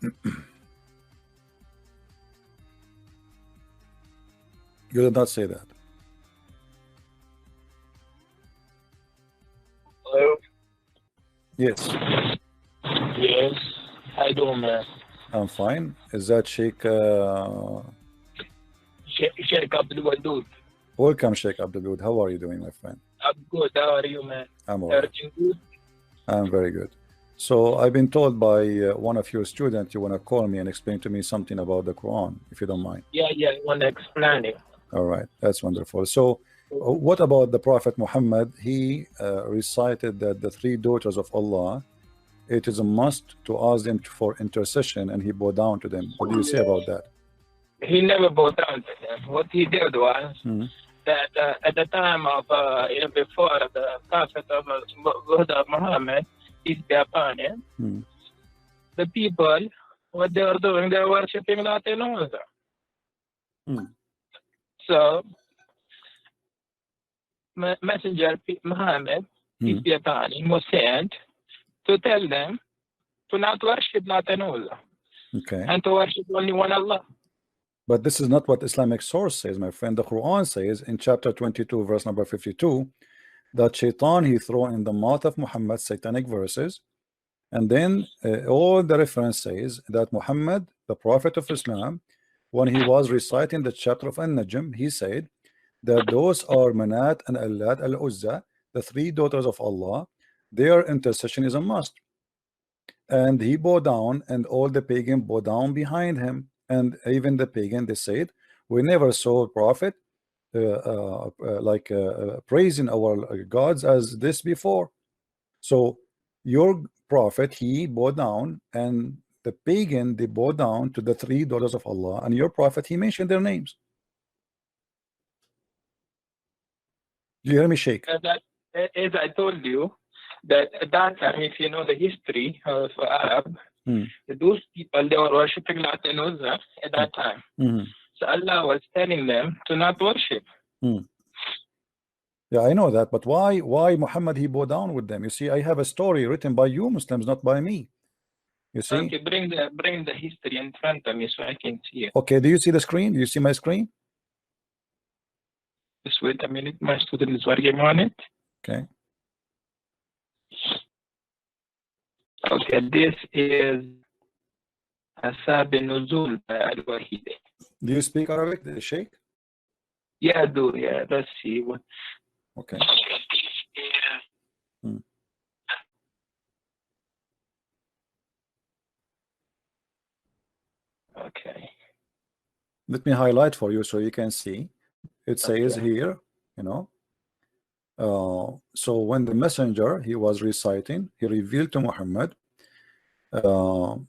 You did not say that. Hello? Yes. Yes. How you doing, man? I'm fine. Is that Sheikh? Syehk Abdul Wadud. Welcome, Sheikh Abdul Wadud. How are you doing, my friend? I'm good. How are you, man? I'm all right. Everything good? I'm very good. So I've been told by one of your students you want to call me and explain to me something about the Quran, if you don't mind. Yeah, I want to explain it. All right, that's wonderful. So what about the Prophet Muhammad? He recited that the three daughters of Allah, it is a must to ask them for intercession, and he bowed down to them. What do you say about that? He never bowed down to them. What he did was that at the time of, before the Prophet of Muhammad, peace be upon him, the people, what they were doing, they were worshipping Latin also. So, Messenger Muhammad, peace be upon him, was sent to tell them to not worship Latin also, and to worship only one Allah. But this is not what Islamic source says, my friend. The Quran says in chapter 22, verse number 52, that Shaitan he threw in the mouth of Muhammad satanic verses, and then all the reference says that Muhammad, the Prophet of Islam, when he was reciting the chapter of An-Najm, he said that those are Manat and Allat al-Uzza, the three daughters of Allah, their intercession is a must. And he bowed down, and all the pagan bowed down behind him. And even the pagan, they said, we never saw a prophet praising our gods as this before. So your prophet, he bowed down, and the pagan, they bowed down to the three daughters of Allah, and your prophet, he mentioned their names. Do you hear me, Sheikh? As I told you, that at that time, if you know the history of Arab, those people, they were worshipping Latin Uzza at that time. So Allah was telling them to not worship. Yeah, I know that, but why Muhammad he bowed down with them? You see, I have a story written by you Muslims, not by me. You see? Okay, bring the history in front of me so I can see it. Okay, do you see the screen? Do you see my screen? Just wait a minute, my student is working on it. Okay. Okay, this is Asab Nuzul by Al-Wahidi. Do you speak Arabic, Sheikh? Yeah, I do. Yeah, let's see what. Okay. Okay. Let me highlight for you so you can see. It says here, you know. So when the messenger he was reciting, he revealed to Muhammad to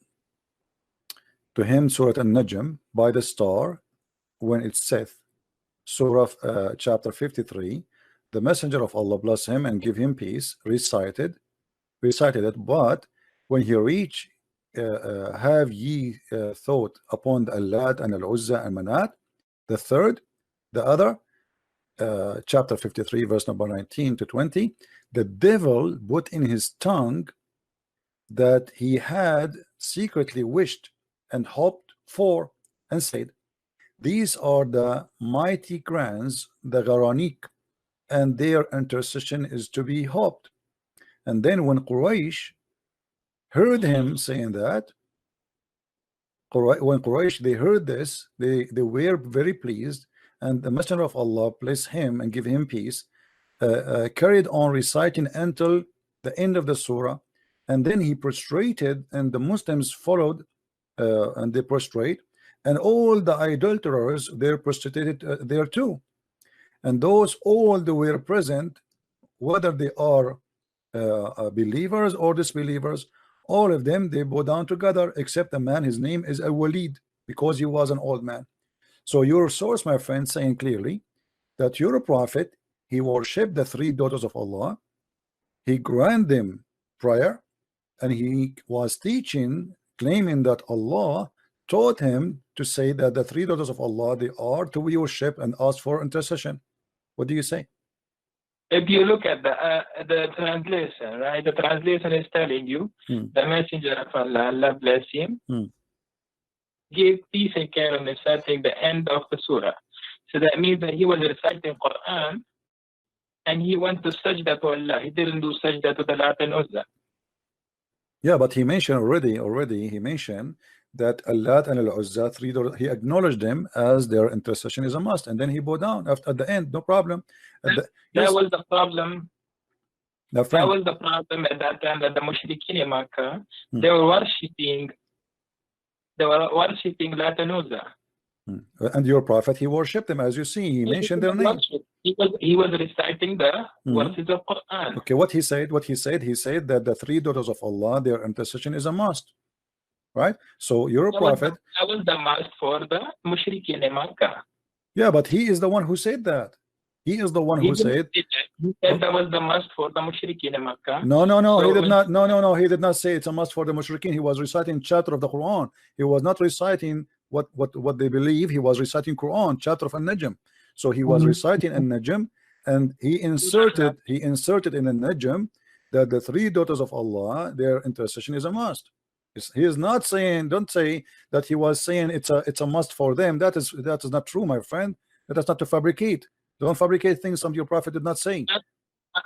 him Surah An-Najm by the star when it saith, Surah chapter 53, the messenger of Allah, bless him and give him peace, recited it, but when he reached have ye thought upon the Allat and Al-Uzza and Manat, the third, the other, chapter 53 verse number 19 to 20, the devil put in his tongue that he had secretly wished and hoped for, and said, these are the mighty grands, the Gharanik, and their intercession is to be hoped. And then when Quraysh heard him saying that, when Quraysh they heard this, they were very pleased, and the messenger of Allah, bless him and give him peace, carried on reciting until the end of the surah, and then he prostrated, and the Muslims followed, and they prostrate, and all the idolaters they prostrated there too, and those all that were present, whether they are believers or disbelievers, all of them they bow down together, except a man, his name is Al-Walid, because he was an old man. So your source, my friend, saying clearly that your prophet, he worshipped the three daughters of Allah, he granted them prayer, and he was teaching, claiming that Allah taught him to say that the three daughters of Allah, they are to worship and ask for intercession. What do you say? If you look at the translation, right? The translation is telling you the messenger of Allah, Allah bless him, gave peace and care on reciting the end of the surah. So that means that he was reciting Quran and he went to sajda to Allah. He didn't do sajda to the Lat and Uzza. Yeah, but he mentioned already he mentioned that Al-Lat and Al-Uzza, he acknowledged them as their intercession is a must, and then he bowed down at the end, no problem. That was the problem. That was the problem at that time, that the Mushrikeen in Makkah, they were worshipping Lat and Uzza. And your prophet, he worshipped them, as you see. He mentioned their name. He was reciting the verses of Quran. Okay, what he said? He said that the three daughters of Allah, their intercession is a must. Right? So your prophet. That was the must for the Mushrikeen in Makkah. Yeah, but he is the one who said that. He is the one who said. He said that was the must for the Mushrikeen in Makkah. No, so he did not. No, he did not say it's a must for the Mushrikeen. He was reciting chapter of the Quran. He was not reciting what they believe. He was reciting Quran, chapter of An-Najm. So he was reciting An-Najm, and he inserted in An-Najm that the three daughters of Allah, their intercession is a must. He is not saying, don't say that he was saying it's a must for them. That is not true, my friend. That is not to fabricate. Don't fabricate things some your prophet did not say.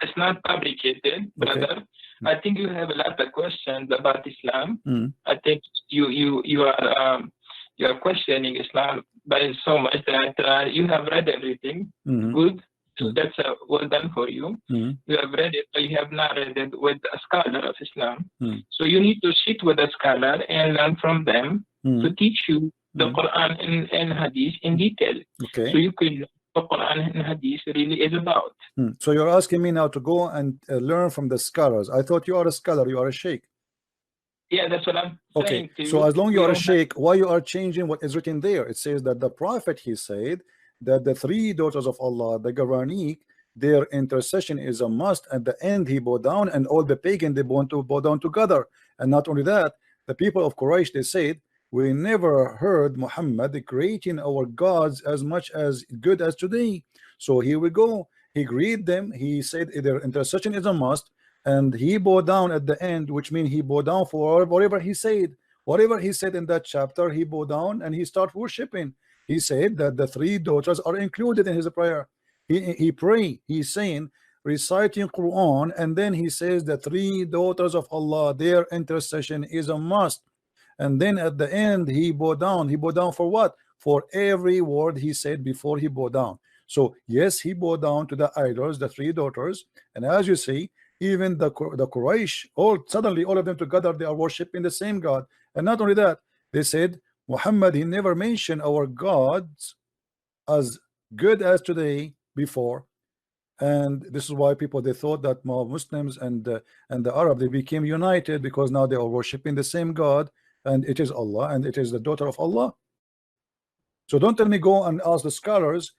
It's not fabricated, brother. Okay. I think you have a lot of questions about Islam. I think you are questioning Islam by so much that you have read everything. Good. So that's well done for you. You have read it, but you have not read it with a scholar of Islam. So you need to sit with a scholar and learn from them to teach you the Quran and Hadith in detail. Okay. So you can know what Quran and Hadith really is about. So you're asking me now to go and learn from the scholars. I thought you are a scholar, you are a sheikh. Yeah, that's what I'm saying to you. So as long you are a sheikh, why you are changing what is written there? It says that the prophet, he said that the three daughters of Allah, the Gavarnik, their intercession is a must. At the end, he bowed down, and all the pagan, they want to bow down together. And not only that, the people of Quraysh, they said, we never heard Muhammad creating our gods as much as good as today. So here we go. He agreed them. He said their intercession is a must, and he bowed down at the end, which means he bowed down for whatever he said. Whatever he said in that chapter, he bowed down and he started worshiping. He said that the three daughters are included in his prayer. He pray. He's saying, reciting Quran, and then he says the three daughters of Allah, their intercession is a must. And then at the end, he bowed down. He bowed down for what? For every word he said before he bowed down. So yes, he bowed down to the idols, the three daughters, and as you see, even the Quraysh, suddenly all of them together, they are worshiping the same God. And not only that, they said Muhammad, he never mentioned our gods as good as today before. And this is why people, they thought that Muslims and the Arab, they became united because now they are worshiping the same God, and it is Allah, and it is the daughter of Allah. So don't tell me go and ask the scholars.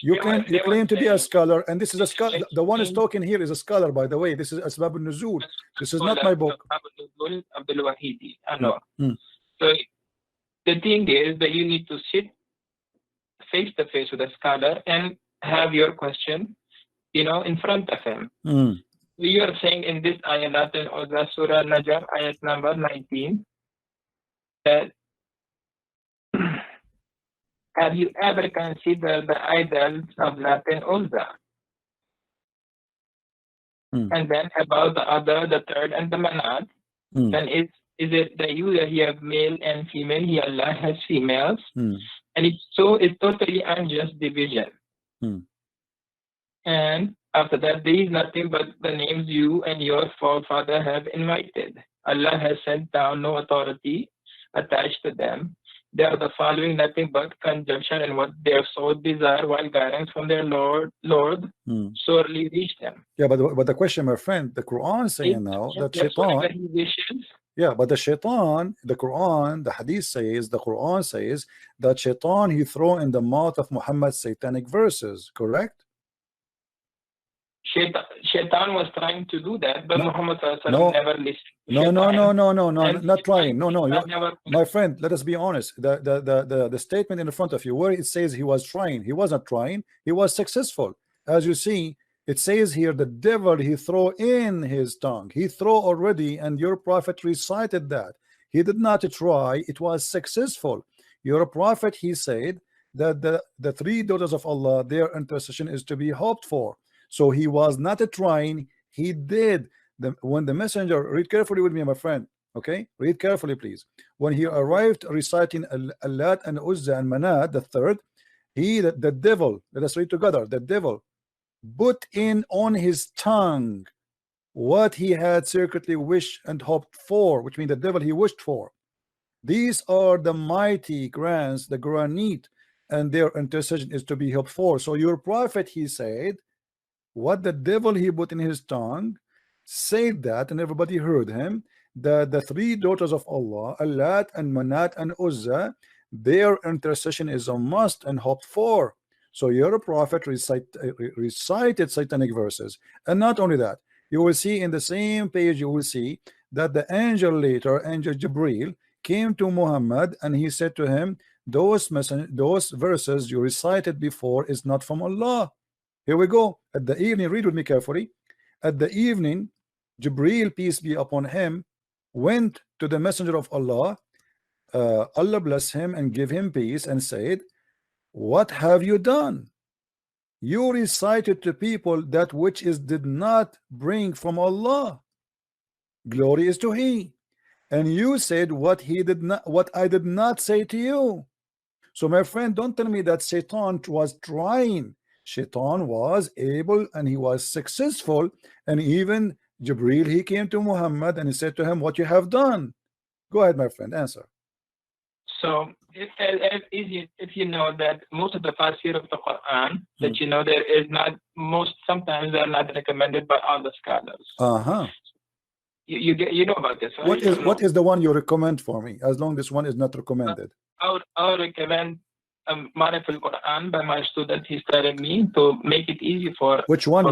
You claim to be a scholar, and this is a scholar. The one is talking here is a scholar, by the way. This is Asbab al-Nuzul. This is not my book. So the thing is that you need to sit face to face with a scholar and have your question, in front of him. You are saying in this ayat or the Surah Najm, ayat number 19, that have you ever considered the idols of Lat and Uzza? And then about the third and the Manat, then is it that you have male and female? Here Allah has females, and it's totally unjust division. And after that, there is nothing but the names you and your forefather have invited. Allah has sent down no authority attached to them. They are the following nothing but conjunction and what their soul desire, while guidance from their Lord sorely reach them. Yeah, but the question, my friend, the Quran saying now that Shaitan. Yeah, but the Shaitan, the Quran, the Hadith says, the Quran says that Shaitan, he throw in the mouth of Muhammad satanic verses, correct? Shaitan was trying to do that, but Muhammad never listened. No, not trying. No, my friend, let us be honest. The statement in front of you, where it says he was trying, he was not trying, he was successful. As you see, it says here, the devil, he throw in his tongue. He throw already, and your prophet recited that. He did not try, it was successful. Your prophet, he said that the three daughters of Allah, their intercession is to be hoped for. So he was not trying, he did. When the messenger, read carefully with me, my friend, okay, read carefully please. When he arrived reciting Allat and Uzza and Manat, the third, the devil, let us read together, the devil put in on his tongue what he had secretly wished and hoped for, which means the devil he wished for. These are the mighty grants, the granite, and their intercession is to be hoped for. So your prophet, he said, what the devil he put in his tongue, said that, and everybody heard him, that the three daughters of Allah, Allat and Manat and Uzza, their intercession is a must and hoped for. So your prophet recited satanic verses. And not only that, you will see in the same page, you will see that the angel later, angel Jibril, came to Muhammad and he said to him, those verses you recited before is not from Allah. Here we go. At the evening, read with me carefully. At the evening, Jibril, peace be upon him, went to the messenger of Allah, Allah bless him and give him peace, and said, what have you done? You recited to people that which is did not bring from Allah. Glory is to He. And you said what he did not, what I did not say to you. So my friend, don't tell me that Satan was trying. Shaitan was able and he was successful, and even Jibril, he came to Muhammad and he said to him, what you have done. Go ahead, my friend, answer. So if you know that most of the tafsir of the Quran, that you know there is not, sometimes they're not recommended by all the scholars. You know about this, right? What is the one you recommend for me, as long this one is not recommended? I'll recommend Marif al-Quran by my student. He's telling me to make it easy for which one?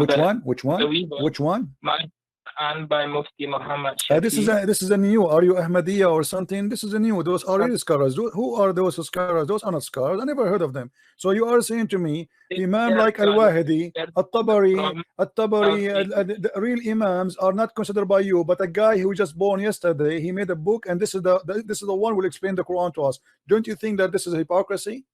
And by Mufti Muhammad. This is a new. Are you Ahmadiyya or something? This is a new. Those are really scholars. Who are those scholars? Those are not scholars. I never heard of them. So you are saying to me, Imam like Al-Wahidi, At-Tabari, the real Imams are not considered by you, but a guy who just born yesterday, he made a book, and this is the one who will explain the Quran to us. Don't you think that this is hypocrisy?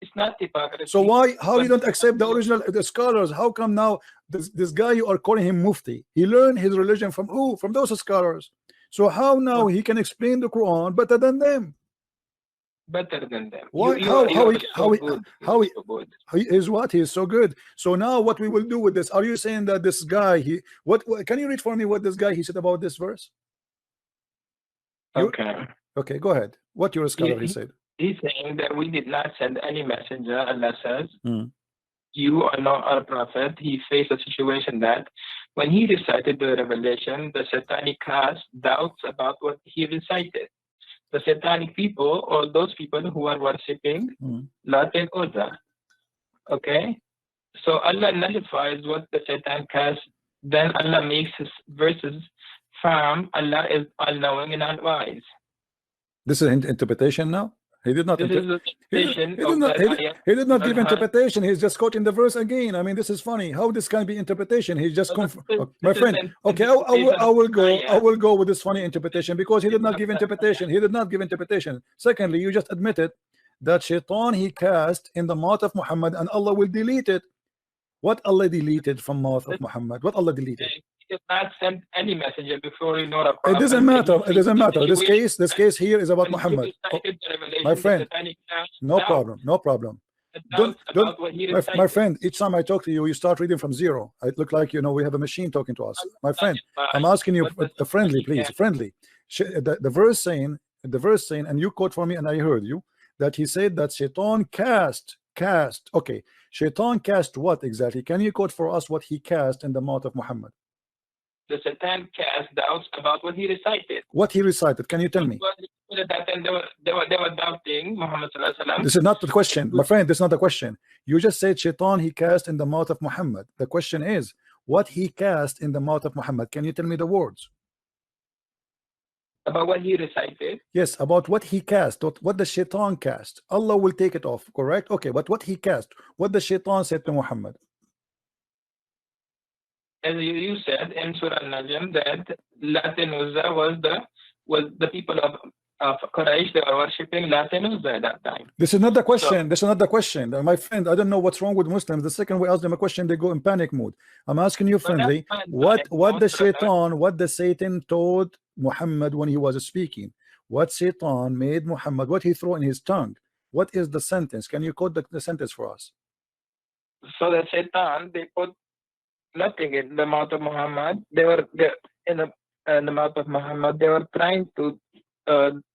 It's not hypocrisy. So how you don't accept the original scholars? How come now this guy you are calling him Mufti? He learned his religion from who? From those scholars. So how now he can explain the Quran better than them? Better than them. Why? He is what? He is so good. So now what we will do with this? Are you saying that this guy what can you read for me what this guy he said about this verse? Okay, go ahead. What your scholar he said? He's saying that we did not send any messenger. Allah says, you are not our prophet. He faced a situation that when he recited the revelation, the satanic cast doubts about what he recited. The satanic people, or those people who are worshipping Lat and Uzza. Okay? So Allah nullifies what the Satan cast. Then Allah makes his verses firm. Allah is all-knowing and all-wise. This is interpretation now? He did not. He did not give interpretation. He's just quoting the verse again. I mean, this is funny. How this can be interpretation? He's just my friend. Okay, I will go with this funny interpretation because he did not give interpretation. He did not give interpretation. Secondly, you just admitted that Shaitan he cast in the mouth of Muhammad, and Allah will delete it. What Allah deleted from mouth of Muhammad? What Allah deleted? He did not send any messenger before you know a prophet. It doesn't matter. It doesn't matter. This case here is about Muhammad. My friend, no problem. My friend, each time I talk to you, you start reading from zero. I look like we have a machine talking to us. My friend, I'm asking you friendly, please, friendly. The verse saying, and you quote for me, and I heard you that he said that Shaitan cast. Okay, Shaitan cast what exactly? Can you quote for us what he cast in the mouth of Muhammad? The Satan cast doubts about what he recited. What he recited? Can you tell me? They were doubting Muhammad. This is not the question, my friend. This is not the question. You just said Shaitan he cast in the mouth of Muhammad. The question is what he cast in the mouth of Muhammad. Can you tell me the words? About what he recited? Yes, about what he cast, what the Shaitan cast. Allah will take it off, correct? Okay, but what he cast, what the Shaitan said to Muhammad. As you said in Surah Al-Najm that Lat and Uzza was the people of of Quraysh, they were worshipping Latin at that time. This is not the question. This is not the question. My friend, I don't know what's wrong with Muslims. The second we ask them a question, they go in panic mode. I'm asking you friendly, what the Satan told Muhammad when he was speaking? What Satan made Muhammad, what he threw in his tongue? What is the sentence? Can you quote the sentence for us? So the Satan, they put nothing in the mouth of Muhammad. They were in the mouth of Muhammad. They were trying to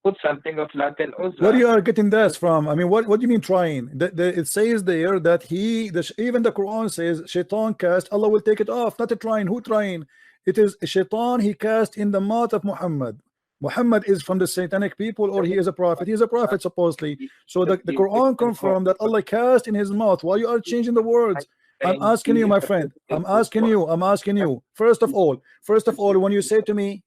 put something of Latin Uzla. Where you are getting this from? I mean, what do you mean trying? It says there that even the Quran says Shaitan cast, Allah will take it off. Not a trying. Who trying? It is Shaitan he cast in the mouth of Muhammad. Muhammad is from the satanic people, or he is a prophet? He is a prophet supposedly. So the Quran confirmed that Allah cast in his mouth. Why you are changing the words? I'm asking you, my friend. I'm asking you. First of all, when you say to me,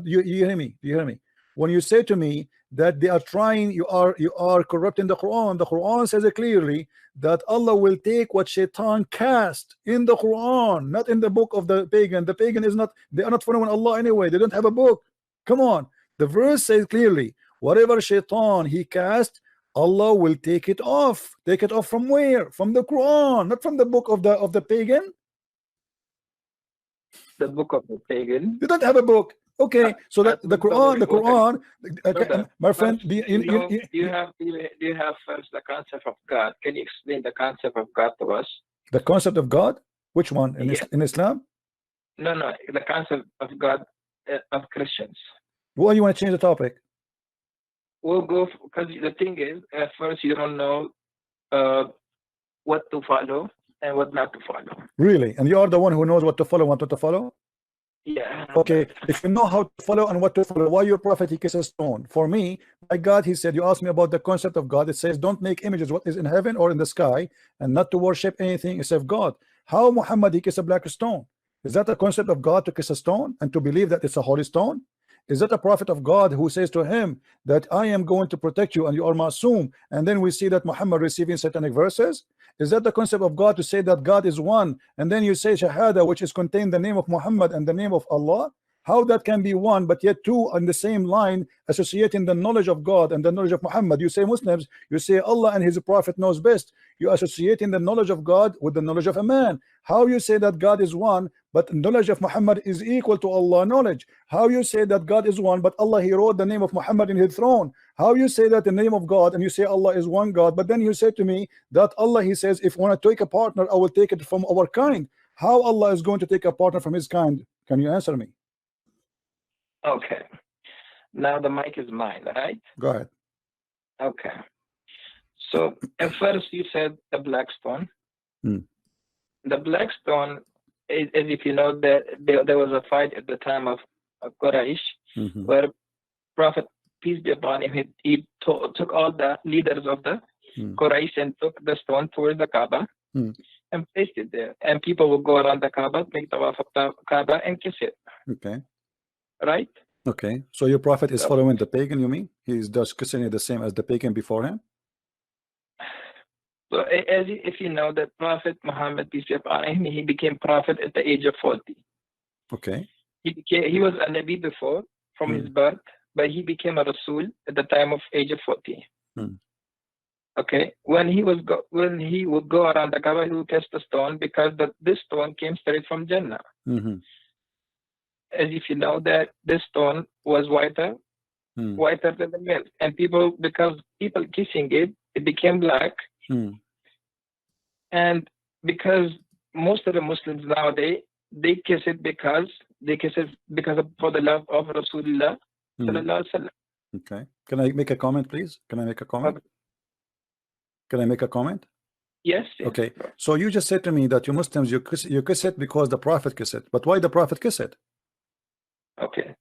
you hear me? Do you hear me? When you say to me that they are trying, you are corrupting the Quran. The Quran says it clearly that Allah will take what Shaitan cast in the Quran, not in the book of the pagan. The pagan is not, they are not following Allah anyway. They don't have a book. Come on. The verse says clearly, whatever Shaitan he cast, Allah will take it off. Take it off from where? From the Quran, not from the book of the pagan. The book of the pagan. You don't have a book. Okay, so that the Quran, my friend, do you have first the concept of God? Can you explain the concept of God to us? The concept of God? Which one? In Islam? No, the concept of God of Christians. Why you want to change the topic? We'll go because the thing is, at first you don't know what to follow and what not to follow. Really? And you are the one who knows what to follow, what not to follow? Yeah. Okay, if you know how to follow and what to follow, why your prophet he kisses a stone? For me, my God, he said, you asked me about the concept of God. It says, don't make images what is in heaven or in the sky, and not to worship anything except God. How Muhammad he kissed a black stone? Is that a concept of God to kiss a stone and to believe that it's a holy stone? Is that a prophet of God who says to him that I am going to protect you and you are Masum? And then we see that Muhammad receiving satanic verses. Is that the concept of God to say that God is one, and then you say Shahada, which is contained the name of Muhammad and the name of Allah? How that can be one but yet two on the same line, associating the knowledge of God and the knowledge of Muhammad? You say Muslims, you say Allah and his prophet knows best. You associating the knowledge of God with the knowledge of a man. How you say that God is one but knowledge of Muhammad is equal to Allah knowledge? How you say that God is one but Allah he wrote the name of Muhammad in his throne? How you say that the name of God and you say Allah is one God, but then you say to me that Allah he says if I want to take a partner I will take it from our kind? How Allah is going to take a partner from his kind? Can you answer me? Okay, now the mic is mine, right? Go ahead. Okay, so at first you said the black stone. The black stone is, as if you know that there was a fight at the time of Quraysh, where Prophet peace be upon him, he took all the leaders of the Quraysh and took the stone towards the Kaaba and placed it there, and people will go around the Kaaba, make tawaf of the Kaaba and kiss it. Okay. Right? Okay. So your prophet is following the pagan, you mean? He's just kissing it the same as the pagan before him? So if you know that Prophet Muhammad, peace be upon him, he became prophet at the age of 40. Okay. He was a Nabi before from his birth, but he became a Rasul at the time of age of 40. Okay. When he would go around the Kaaba, he would test the stone because this stone came straight from Jannah. As if you know that this stone was whiter than the milk, and because people kissing it, it became black. And because most of the Muslims nowadays they kiss it because for the love of Rasulullah sallallahu alaihi wasallam. Okay. Can I make a comment, please? Can I make a comment? Can I make a comment? Yes. Okay. So you just said to me that you Muslims you kiss it because the Prophet kiss it. But why the Prophet kiss it? Okay.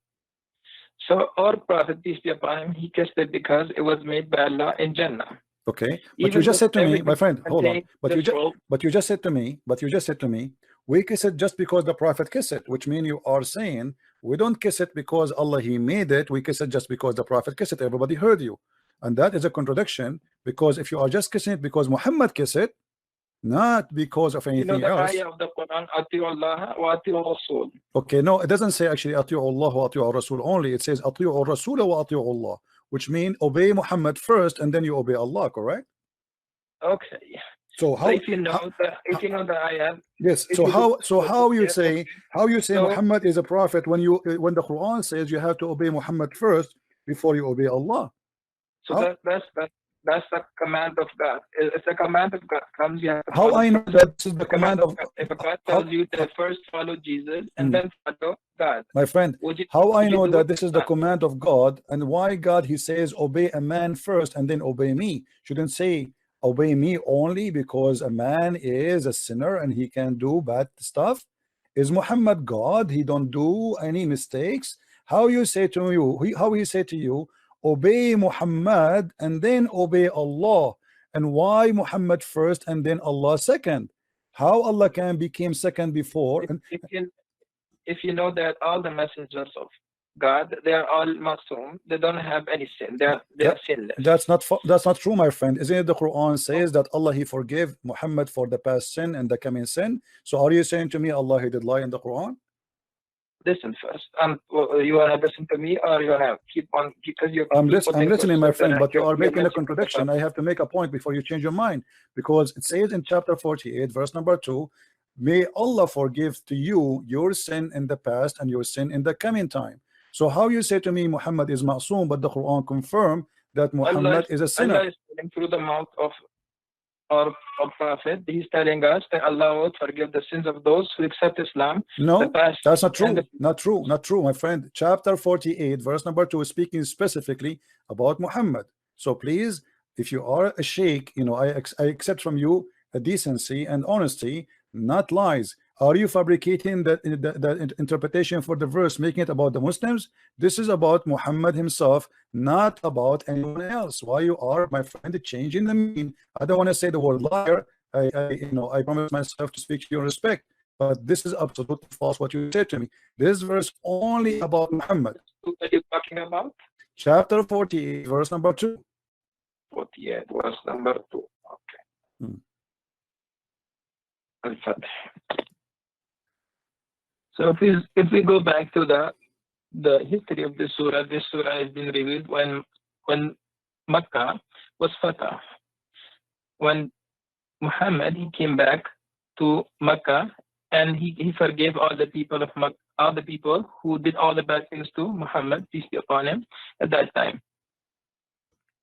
So our Prophet, peace be upon him, he kissed it because it was made by Allah in Jannah. Okay. But you just said to me, my friend, hold on. But you just said to me, we kiss it just because the Prophet kissed it, which means you are saying we don't kiss it because Allah he made it, we kiss it just because the Prophet kissed it. Everybody heard you. And that is a contradiction, because if you are just kissing it because Muhammad kissed it, not because of anything else. Ayah of the Quran, Ati'u Allah wa Ati'u Rasul. Okay, no, it doesn't say actually Ati'u Allah wa Ati'u Rasul only. It says Ati'u Rasul wa Ati'u Allah, which means obey Muhammad first and then you obey Allah, correct? Okay. So how, so if you know the ayat, yes, so how you say Muhammad is a prophet when the Quran says you have to obey Muhammad first before you obey Allah? So that's the command of God. If the command of God comes, you have to how I know that this is the command of God? If God tells you to first follow Jesus and then follow God, my friend, how I know that this is the command of God, and why God he says obey a man first and then obey me? Shouldn't say obey me only because a man is a sinner and he can do bad stuff. Is Muhammad God? He don't do any mistakes. How you say to you, how he say to you, obey Muhammad and then obey Allah? And why Muhammad first and then Allah second? How Allah can become second before? If you know that all the messengers of God, they are all masum, they don't have any sin, they are sinless. That's not true, my friend. Isn't it the Quran says that Allah he forgave Muhammad for the past sin and the coming sin? So are you saying to me Allah he did lie in the Quran? Listen first. You wanna listen to me, or you wanna keep on because you're I'm listening, my friend, but you are making a contradiction. I have to make a point before you change your mind, because it says in chapter 48 verse number 2, may Allah forgive to you your sin in the past and your sin in the coming time. So how you say to me Muhammad is ma'soom, but the Quran confirm that Muhammad is a sinner? Allah is telling through the mouth of our prophet, he's telling us that Allah will forgive the sins of those who accept Islam. No, that's not true. Not true, my friend. Chapter 48 verse number 2 is speaking specifically about Muhammad. So please, if you are a sheikh, you know, I accept from you a decency and honesty, not lies. Are you fabricating the interpretation for the verse, making it about the Muslims? This is about Muhammad himself, not about anyone else. Why you are, my friend, changing the meaning? I don't want to say the word liar. I promise myself to speak to your respect, but this is absolutely false what you said to me. This verse only about Muhammad. What are you talking about? Chapter 48 verse number 2. 48 verse number 2. Okay. So if we go back to the history of this surah has been revealed when Makkah was fatah. When Muhammad he came back to Makkah and he forgave all the people of Makkah, all the people who did all the bad things to Muhammad, peace be upon him, at that time.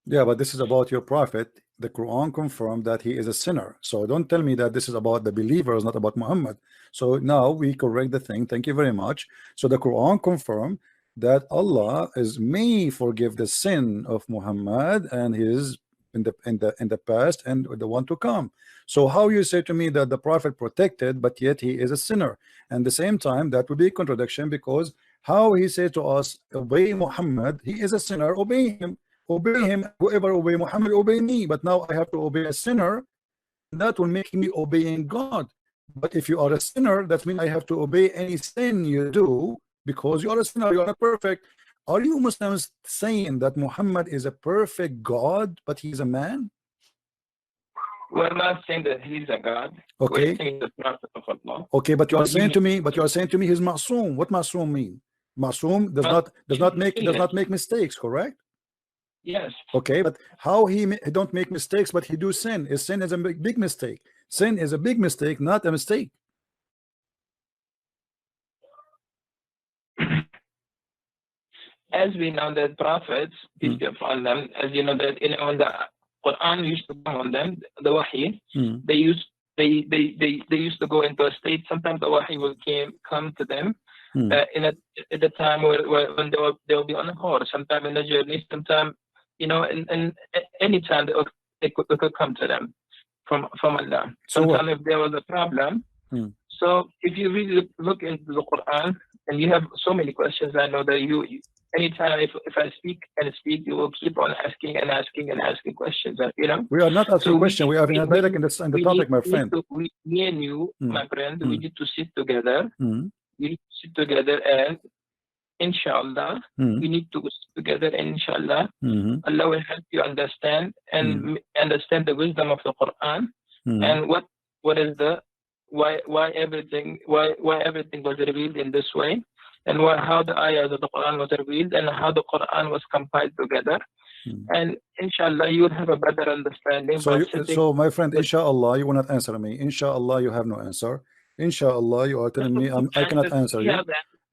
Yeah, but this is about your prophet. The Quran confirmed that he is a sinner. So don't tell me that this is about the believers, not about Muhammad. So now we correct the thing. Thank you very much. So the Quran confirmed that Allah may forgive the sin of Muhammad and his in the past and the one to come. So how you say to me that the prophet protected, but yet he is a sinner? And the same time, that would be a contradiction, because how he said to us, obey Muhammad, he is a sinner, obey him. Obey him, whoever obey Muhammad, obey me. But now I have to obey a sinner, that will make me obeying God. But if you are a sinner, that means I have to obey any sin you do, because you are a sinner, you are not perfect. Are you Muslims saying that Muhammad is a perfect God, but he's a man? We're not saying that he's a God. Okay. We're saying the prophet of Allah. Okay, but you are saying to me, he's ma'soom. What ma'soom mean? Ma'soom does not make mistakes, correct? Yes. Okay, but how he don't make mistakes, but he do sin? Sin is a big mistake. Sin is a big mistake, not a mistake. As we know that prophets, peace be upon them, as you know that when the Quran used to come on them, the Wahy, they used to go into a state. Sometimes the Wahy will come to them at the time when they will be on a horse, sometime in the journey, sometime, you know, and any time it could come to them from Allah. Sometimes if there was a problem. So if you really look into the Quran, and you have so many questions, I know that you anytime if I speak, you will keep on asking questions. You know, we are not asking questions. We are in the topic, my friend. Me and you, my friend, we need to sit together. We need to sit together, and inshallah, we need to sit together, and inshallah, Allah will help you understand and understand the wisdom of the Quran and what is the why everything was revealed in this way, and how the ayahs of the Quran was revealed, and how the Quran was compiled together, and inshallah you will have a better understanding. So my friend, inshallah you will not answer me. Inshallah you have no answer. Inshallah you are telling me I cannot answer you.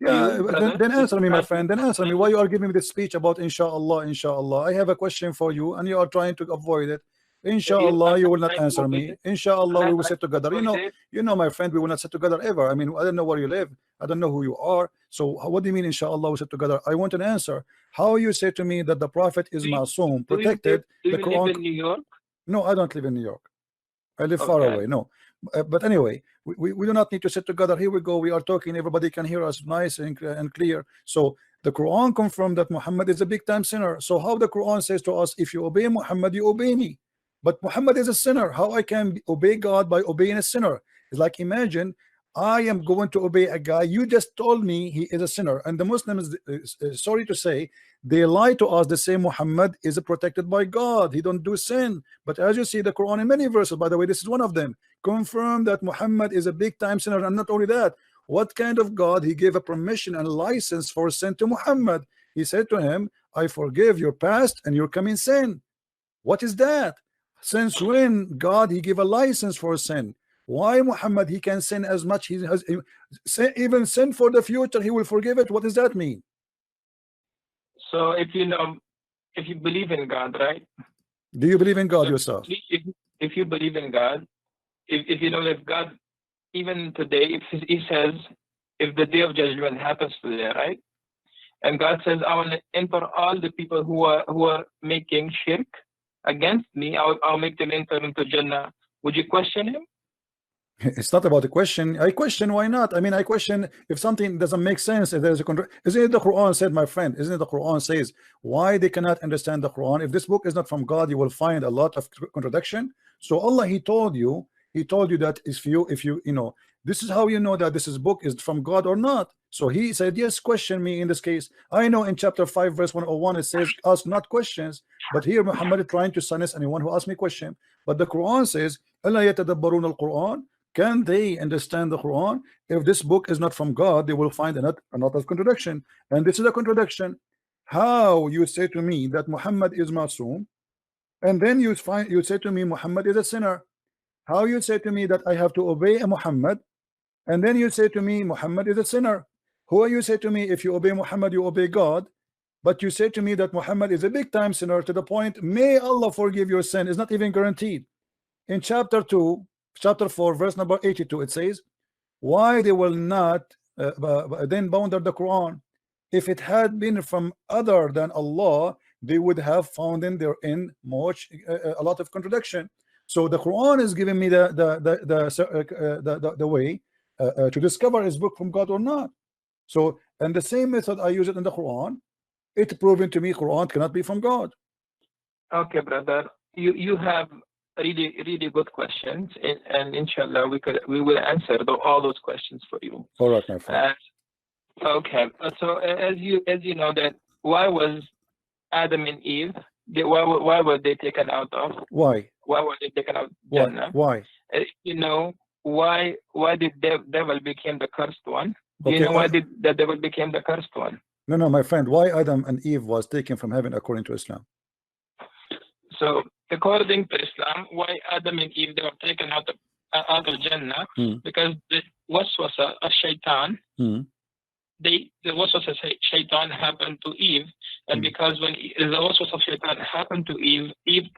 Yeah, then answer me, my friend. Then answer me. Why you are giving me this speech about inshallah, inshallah? I have a question for you, and you are trying to avoid it. Inshallah, you will not answer me. Inshallah, we will sit together. You know, my friend, we will not sit together ever. I mean, I don't know where you live. I don't know who you are. So what do you mean, inshallah, we sit together? I want an answer. How you say to me that the Prophet is masoom, protected? Do you live in New York? No, I don't live in New York. I live far away. No. But anyway, we do not need to sit together. Here we go. We are talking. Everybody can hear us nice and clear. So the Quran confirmed that Muhammad is a big time sinner. So how the Quran says to us, if you obey Muhammad, you obey me. But Muhammad is a sinner. How I can obey God by obeying a sinner? It's like, imagine I am going to obey a guy. You just told me he is a sinner. And the Muslims, sorry to say, they lie to us. They say Muhammad is protected by God. He don't do sin. But as you see, the Quran in many verses, by the way, this is one of them, confirm that Muhammad is a big time sinner. And not only that, what kind of God? He gave a permission and license for sin to Muhammad. He said to him, I forgive your past and your coming sin. What is that? Since when God he gave a license for sin? Why Muhammad he can sin as much he has, even sin for the future he will forgive it? What does that mean? So if you believe in God, right? Do you believe in God yourself? If you believe in God, if you know that God, even today, if he says, if the day of judgment happens today, right? And God says, I will enter all the people who are making shirk against me, I'll make them enter into Jannah. Would you question him? It's not about the question. I question why not. I mean, I question if something doesn't make sense. If there's a isn't it the Quran said, my friend? Isn't it the Quran says why they cannot understand the Quran? If this book is not from God, you will find a lot of contradiction. So Allah, He told you that if you know, this is how you know that this book is from God or not. So He said, yes, question me in this case. I know in chapter 5 verse 101 it says ask not questions, but here Muhammad is trying to silence anyone who asks me question. But the Quran says, أَلَا يَتَدَبَّرُونَ الْقُرْآنَ? Can they understand the Quran? If this book is not from God, they will find a lot of contradiction. And this is a contradiction. How you say to me that Muhammad is masoom, and then you say to me Muhammad is a sinner? How you say to me that I have to obey a Muhammad, and then you say to me Muhammad is a sinner? Who you say to me if you obey Muhammad you obey God, but you say to me that Muhammad is a big time sinner to the point may Allah forgive your sin is not even guaranteed. In chapter 4 verse number 82 it says, why they will not then bound the Quran? If it had been from other than Allah, they would have found in therein much a lot of contradiction. So the Quran is giving me the way to discover is book from God or not. So, and the same method I use it in the Quran, it's proven to me Quran cannot be from God. Okay, brother, you have really good questions, and inshallah we will answer all those questions for you. All right, my friend. Okay, so as you know that why was Adam and Eve, why were they taken out of? Why were they taken out of Jannah? Why? You know why did the devil became the cursed one? Do you Okay, know why did the devil became the cursed one? No, my friend. Why Adam and Eve was taken from heaven according to Islam? So according to Islam, why Adam and Eve they were taken out of Jannah? Because the waswasa of shaitan, the waswasa shaitan happened to Eve, and because when the waswasa of shaitan happened to Eve, Eve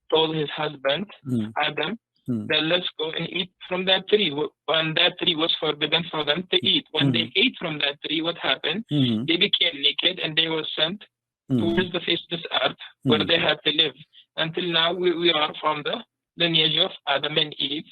told his husband Adam, then let's go and eat from that tree. When that tree was forbidden for them to eat. When they ate from that tree, what happened? They became naked and they were sent towards the face of this earth where they had to live. Until now, we are from the lineage of Adam and Eve.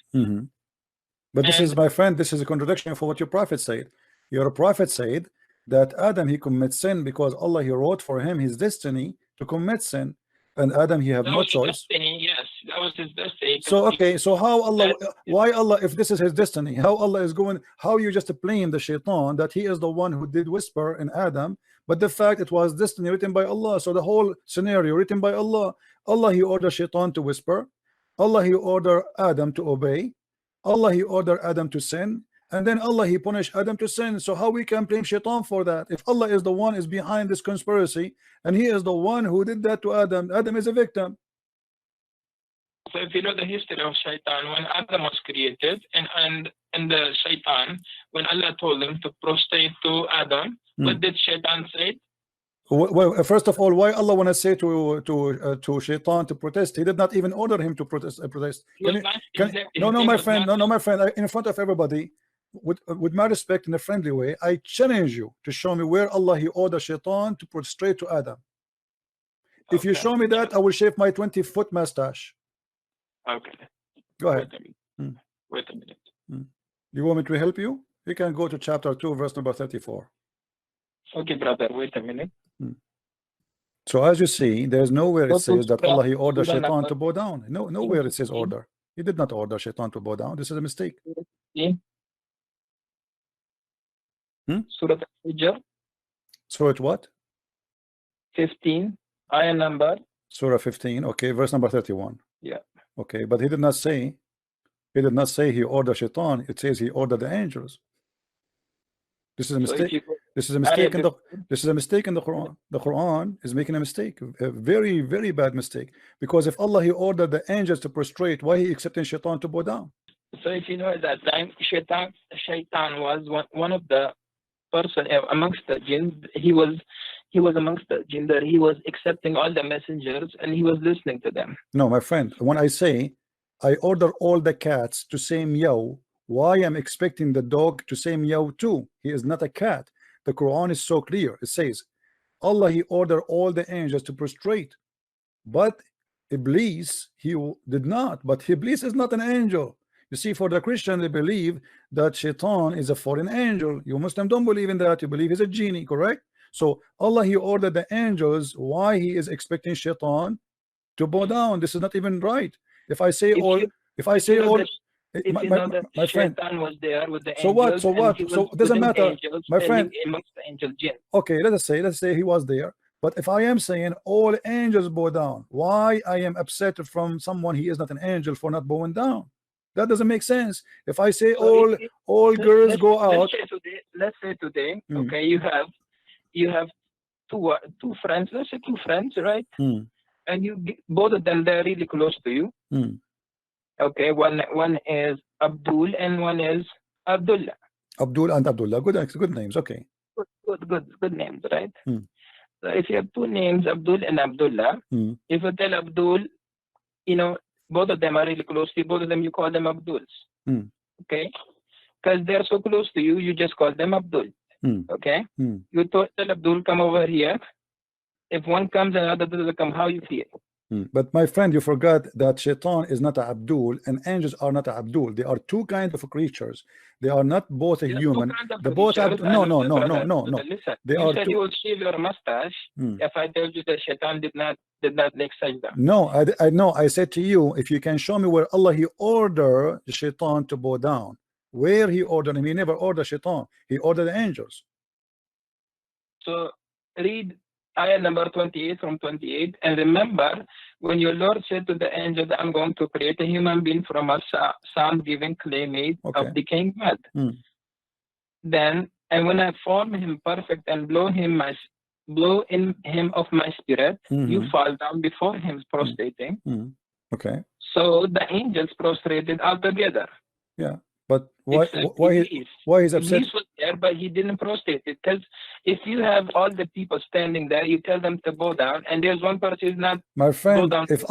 But this is, my friend, this is a contradiction for what your prophet said. Your prophet said that Adam, he commits sin because Allah, he wrote for him his destiny to commit sin. And Adam, he have no choice. Destiny, yes, that was his destiny. So okay, so how Allah, why Allah, if this is his destiny, how Allah is going, how you just blame the shaitan that he is the one who did whisper in Adam, but the fact it was destiny written by Allah. So the whole scenario written by Allah. Allah, he ordered shaitan to whisper. Allah, he ordered Adam to obey. Allah, he ordered Adam to sin. and then Allah he punished Adam to sin. So how we can blame Shaitan for that? If Allah is the one is behind this conspiracy and he is the one who did that to Adam, Adam is a victim. So if you know the history of Shaitan, when Adam was created, and the Shaitan, when Allah told him to prostrate to Adam, what did Shaitan say? Well, first of all, why Allah want to say to Shaitan to protest? He did not even order him to protest. No, my friend, no, my friend. In front of everybody, with my respect, in a friendly way, I challenge you to show me where Allah he ordered Shaitan to prostrate to Adam. If you show me that, I will shave my 20-foot mustache. Okay. Go ahead. Wait a minute. You want me to help you? You can go to chapter 2, verse number 34. Okay, brother. Wait a minute. So as you see, there's nowhere it says that Allah he ordered Shaitan to bow down. Nowhere it says order. He did not order Shaitan to bow down. This is a mistake. Surah Al-Hijr. Surah what? 15. Ayah number. Surah 15. Okay, verse number 31. Yeah. Okay, but he did not say. He did not say he ordered Shaitan. It says he ordered the angels. This is a mistake. This is a mistake in the Quran. The Quran is making a mistake, a very, very bad mistake. Because if Allah he ordered the angels to prostrate, why he accepting Shaitan to bow down? So if you know at that time, Shaitan was one of the person amongst the jinn. He was amongst the jinn that he was accepting all the messengers and he was listening to them. No, my friend. When I say I order all the cats to say meow, why I'm expecting the dog to say meow too? He is not a cat. The Quran is so clear. It says Allah he ordered all the angels to prostrate, but Iblis he did not. But Iblis is not an angel. You see, for the Christian they believe that Shaitan is a foreign angel. You Muslim don't believe in that. You believe he's a genie, correct? So Allah he ordered the angels. Why he is expecting Shaitan to bow down? This is not even right. If I say all, my friend was there with the so angels, what so it doesn't matter, my friend. Amongst the angel jinn. Okay, let's say he was there, but if I am saying all angels bow down, why I am upset from someone he is not an angel for not bowing down? That doesn't make sense. If I say all girls go out, let's say today okay, you have two friends, let's say two friends, right? And both of them, they're really close to you. Okay, one is Abdul and one is Abdullah. Abdul and Abdullah, good names. Okay, good names, right? So if you have two names, Abdul and Abdullah, if you tell Abdul, you know, both of them are really close to you, both of them you call them Abduls. Okay, because they're so close to you, you just call them Abdul. Okay, you tell Abdul, come over here. If one comes and another doesn't come, how you feel? But my friend, you forgot that Shaitan is not a Abdul and angels are not a Abdul. They are two kinds of creatures. They are not both a human. The both are no. Listen, they you are said two. you will shave your mustache if I told you that Shaitan did not make sajda. No, I know. I said to you, if you can show me where Allah he ordered the Shaitan to bow down, where he ordered him. He never ordered Shaitan. He ordered the angels. So read ayah number 28 from 28, and remember when your Lord said to the angel that I'm going to create a human being from a sound-giving clay made of decaying mud. Then, and when I form him perfect and blow in him of my spirit, you fall down before him prostrating. Okay. So the angels prostrated altogether. Yeah. But why he's upset? Iblis was there, but he didn't prostrate it. Because if you have all the people standing there, you tell them to bow down, and there's one person who's not. My friend, if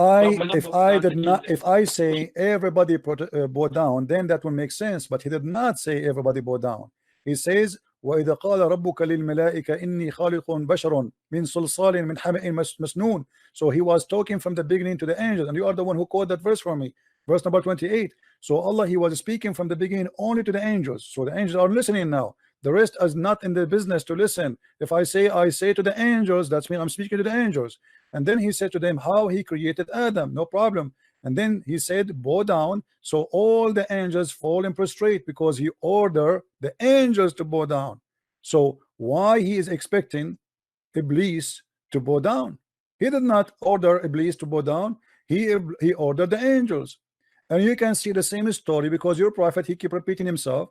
I say everybody bow down, then that will make sense. But he did not say everybody bow down. He says, وَإِذَا قَالَ رَبُّكَ لِلْمَلَائِكَةِ إِنِّي خَالِقٌ بَشَرٌ مِنْ صَلْصَالٍ مِنْ حَمَإٍ مَسْنُونٍ. So he was talking from the beginning to the angels, and you are the one who quoted that verse for me, verse number 28. So Allah he was speaking from the beginning only to the angels. So the angels are listening now. The rest is not in the business to listen. If I say to the angels, that's mean I'm speaking to the angels. And then he said to them how he created Adam, no problem. And then he said bow down. So all the angels fall and prostrate because he ordered the angels to bow down. So why he is expecting Iblis to bow down? He did not order Iblis to bow down. He ordered the angels. And you can see the same story because your prophet he keep repeating himself.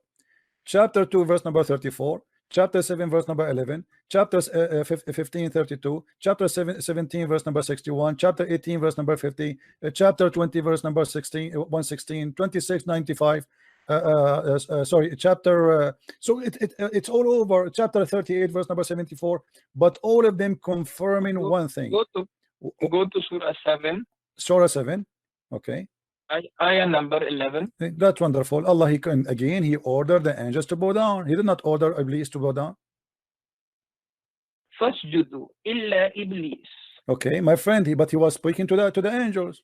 chapter 2 verse number 34, chapter 7 verse number 11, chapter 15 32, chapter 17 verse number 61, chapter 18 verse number 50, chapter 20 verse number 16 116, 26 95, sorry, chapter so it's all over, chapter 38 verse number 74, but all of them confirming one thing. Go to Surah 7. Surah 7, okay. Ayah number 11. That's wonderful. Allah, he ordered the angels to bow down. He did not order Iblis to bow down. Fasjudu illa Iblis. Okay, my friend, but he was speaking to the angels.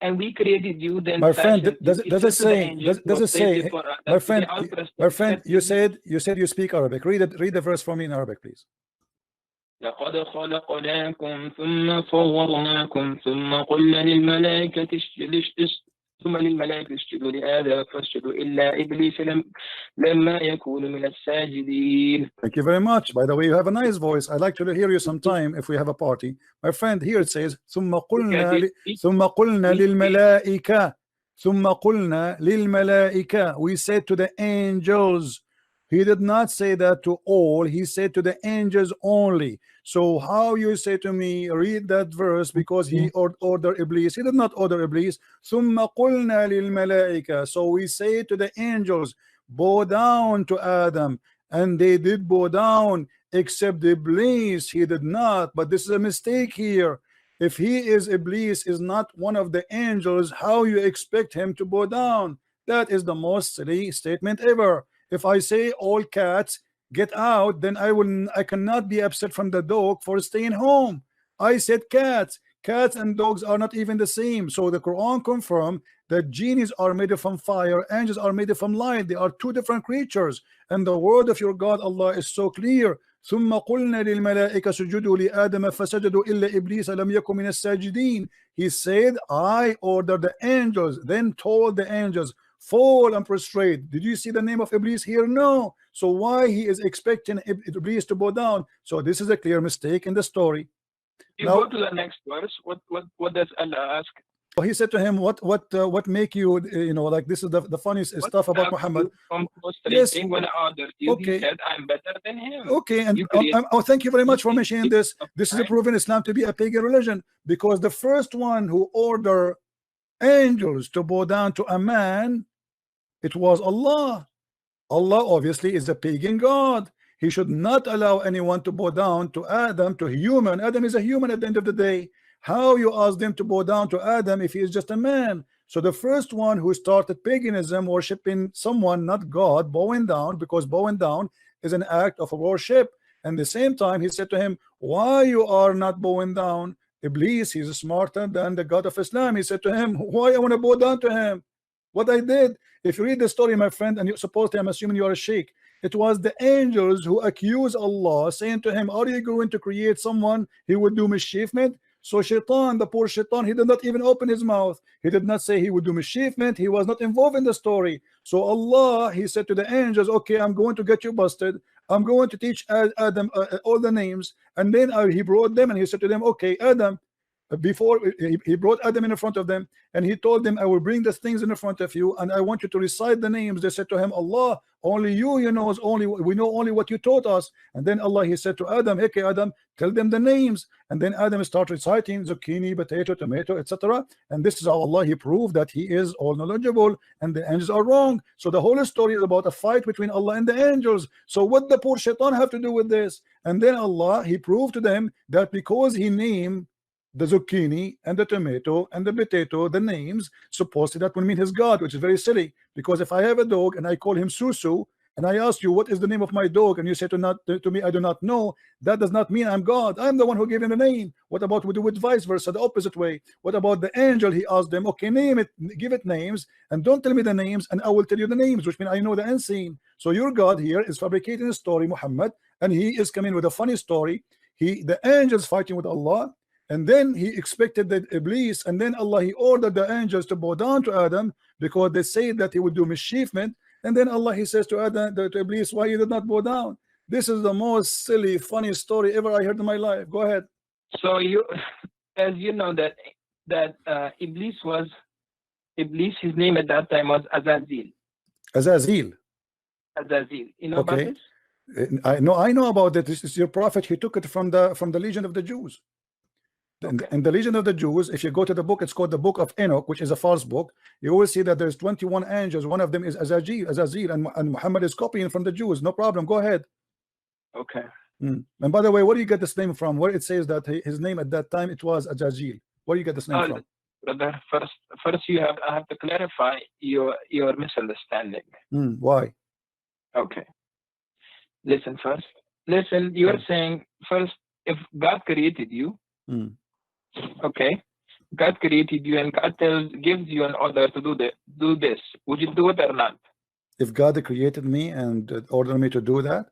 And we created you then. My friend, does it say, my friend, you said you speak Arabic. Read the verse for me in Arabic, please. لقد خلقناكم ثم صورناكم ثم قلنا للملائكة اسجدوا لآدم فاسجدوا إلا إبليس لما يكون من الساجدين. Thank you very much. By the way, you have a nice voice. I'd like to hear you sometime if we have a party. My friend, here it says ثم قلنا للملائكة. We said to the angels. He did not say that to all. He said to the angels only. So how you say to me, read that verse because he ordered Iblis? He did not order Iblis. ثم قلنا للملائكة. So we say to the angels, bow down to Adam, and they did bow down, except Iblis. He did not. But this is a mistake here. If he is Iblis, is not one of the angels, how you expect him to bow down? That is the most silly statement ever. If I say all cats get out, then I cannot be upset from the dog for staying home. I said cats. Cats and dogs are not even the same. So the Quran confirmed that genies are made from fire, angels are made from light. They are two different creatures. And the word of your God Allah is so clear. ثم قلنا للملائكة سجدوا لآدم فسجدوا إلا إبليس لم يكن من الساجدين. He said, I ordered the angels, then told the angels, fall and prostrate. Did you see the name of Iblis here? No. So why he is expecting Iblis to bow down? So this is a clear mistake in the story. You now, go to the next verse. What does Allah ask? He said to him, what make you, like this is the funniest stuff about Muhammad. Yes. When I ordered you, okay. He said, I'm better than him. Okay, and thank you very much for mentioning this. This is proven Islam to be a pagan religion, because the first one who ordered angels to bow down to a man, it was Allah. Allah obviously is a pagan God. He should not allow anyone to bow down to Adam, to human. Adam is a human at the end of the day. How you ask them to bow down to Adam if he is just a man? So the first one who started paganism, worshiping someone, not God, bowing down, because bowing down is an act of worship. And at the same time, he said to him, why you are not bowing down? Iblis, he's smarter than the God of Islam. He said to him, why I want to bow down to him? What I did, if you read the story, my friend, and you supposedly, I'm assuming you are a sheikh, it was the angels who accused Allah, saying to him, are you going to create someone he would do mischievement? So Shaitan, the poor Shaitan, he did not even open his mouth. He did not say he would do mischievement. He was not involved in the story. So Allah, he said to the angels, okay, I'm going to get you busted. I'm going to teach Adam all the names. And then he brought them and he said to them, okay, Adam, before he brought Adam in front of them, and he told them, I will bring the things in front of you, and I want you to recite the names. They said to him, Allah, only you knows, we know only what you taught us. And then Allah, he said to Adam, okay Adam, tell them the names. And then Adam started reciting zucchini, potato, tomato, etc. And this is how Allah, he proved that he is all knowledgeable and the angels are wrong. So the whole story is about a fight between Allah and the angels. So what the poor Shaitan have to do with this? And then Allah, he proved to them that because he named the zucchini and the tomato and the potato, the names, supposedly that will mean his God, which is very silly. Because if I have a dog and I call him Susu, and I ask you what is the name of my dog, and you say to me I do not know, that does not mean I'm God. I'm the one who gave him the name. What about we do it vice versa, the opposite way? What about the angel? He asked them, okay, name it, give it names, and don't tell me the names, and I will tell you the names, which means I know the unseen. So your God here is fabricating a story, Muhammad, and he is coming with a funny story. The angels fighting with Allah. And then he expected that Iblis, and then Allah, he ordered the angels to bow down to Adam because they said that he would do mischievement. And then Allah, he says to Adam, to Iblis, why you did not bow down? This is the most silly, funny story ever I heard in my life. Go ahead. So as you know that Iblis, his name at that time was Azazil. Azazil. Azazil. You know about Okay. this? I know about that. This is your prophet. He took it from the Legion of the Jews. Okay. In the Legion of the Jews, if you go to the book, it's called the Book of Henokh, which is a false book. You will see that there's 21 angels. One of them is Azazil, and Muhammad is copying from the Jews. No problem. Go ahead. Okay. And by the way, where do you get this name from? Where it says that his name at that time it was Azazil. Where do you get this name from? Brother, first I have to clarify your misunderstanding. Why? Okay. Listen first. Listen, you are saying first, if God created you, okay, God created you and God gives you an order to do this. Would you do it or not? If God created me and ordered me to do that,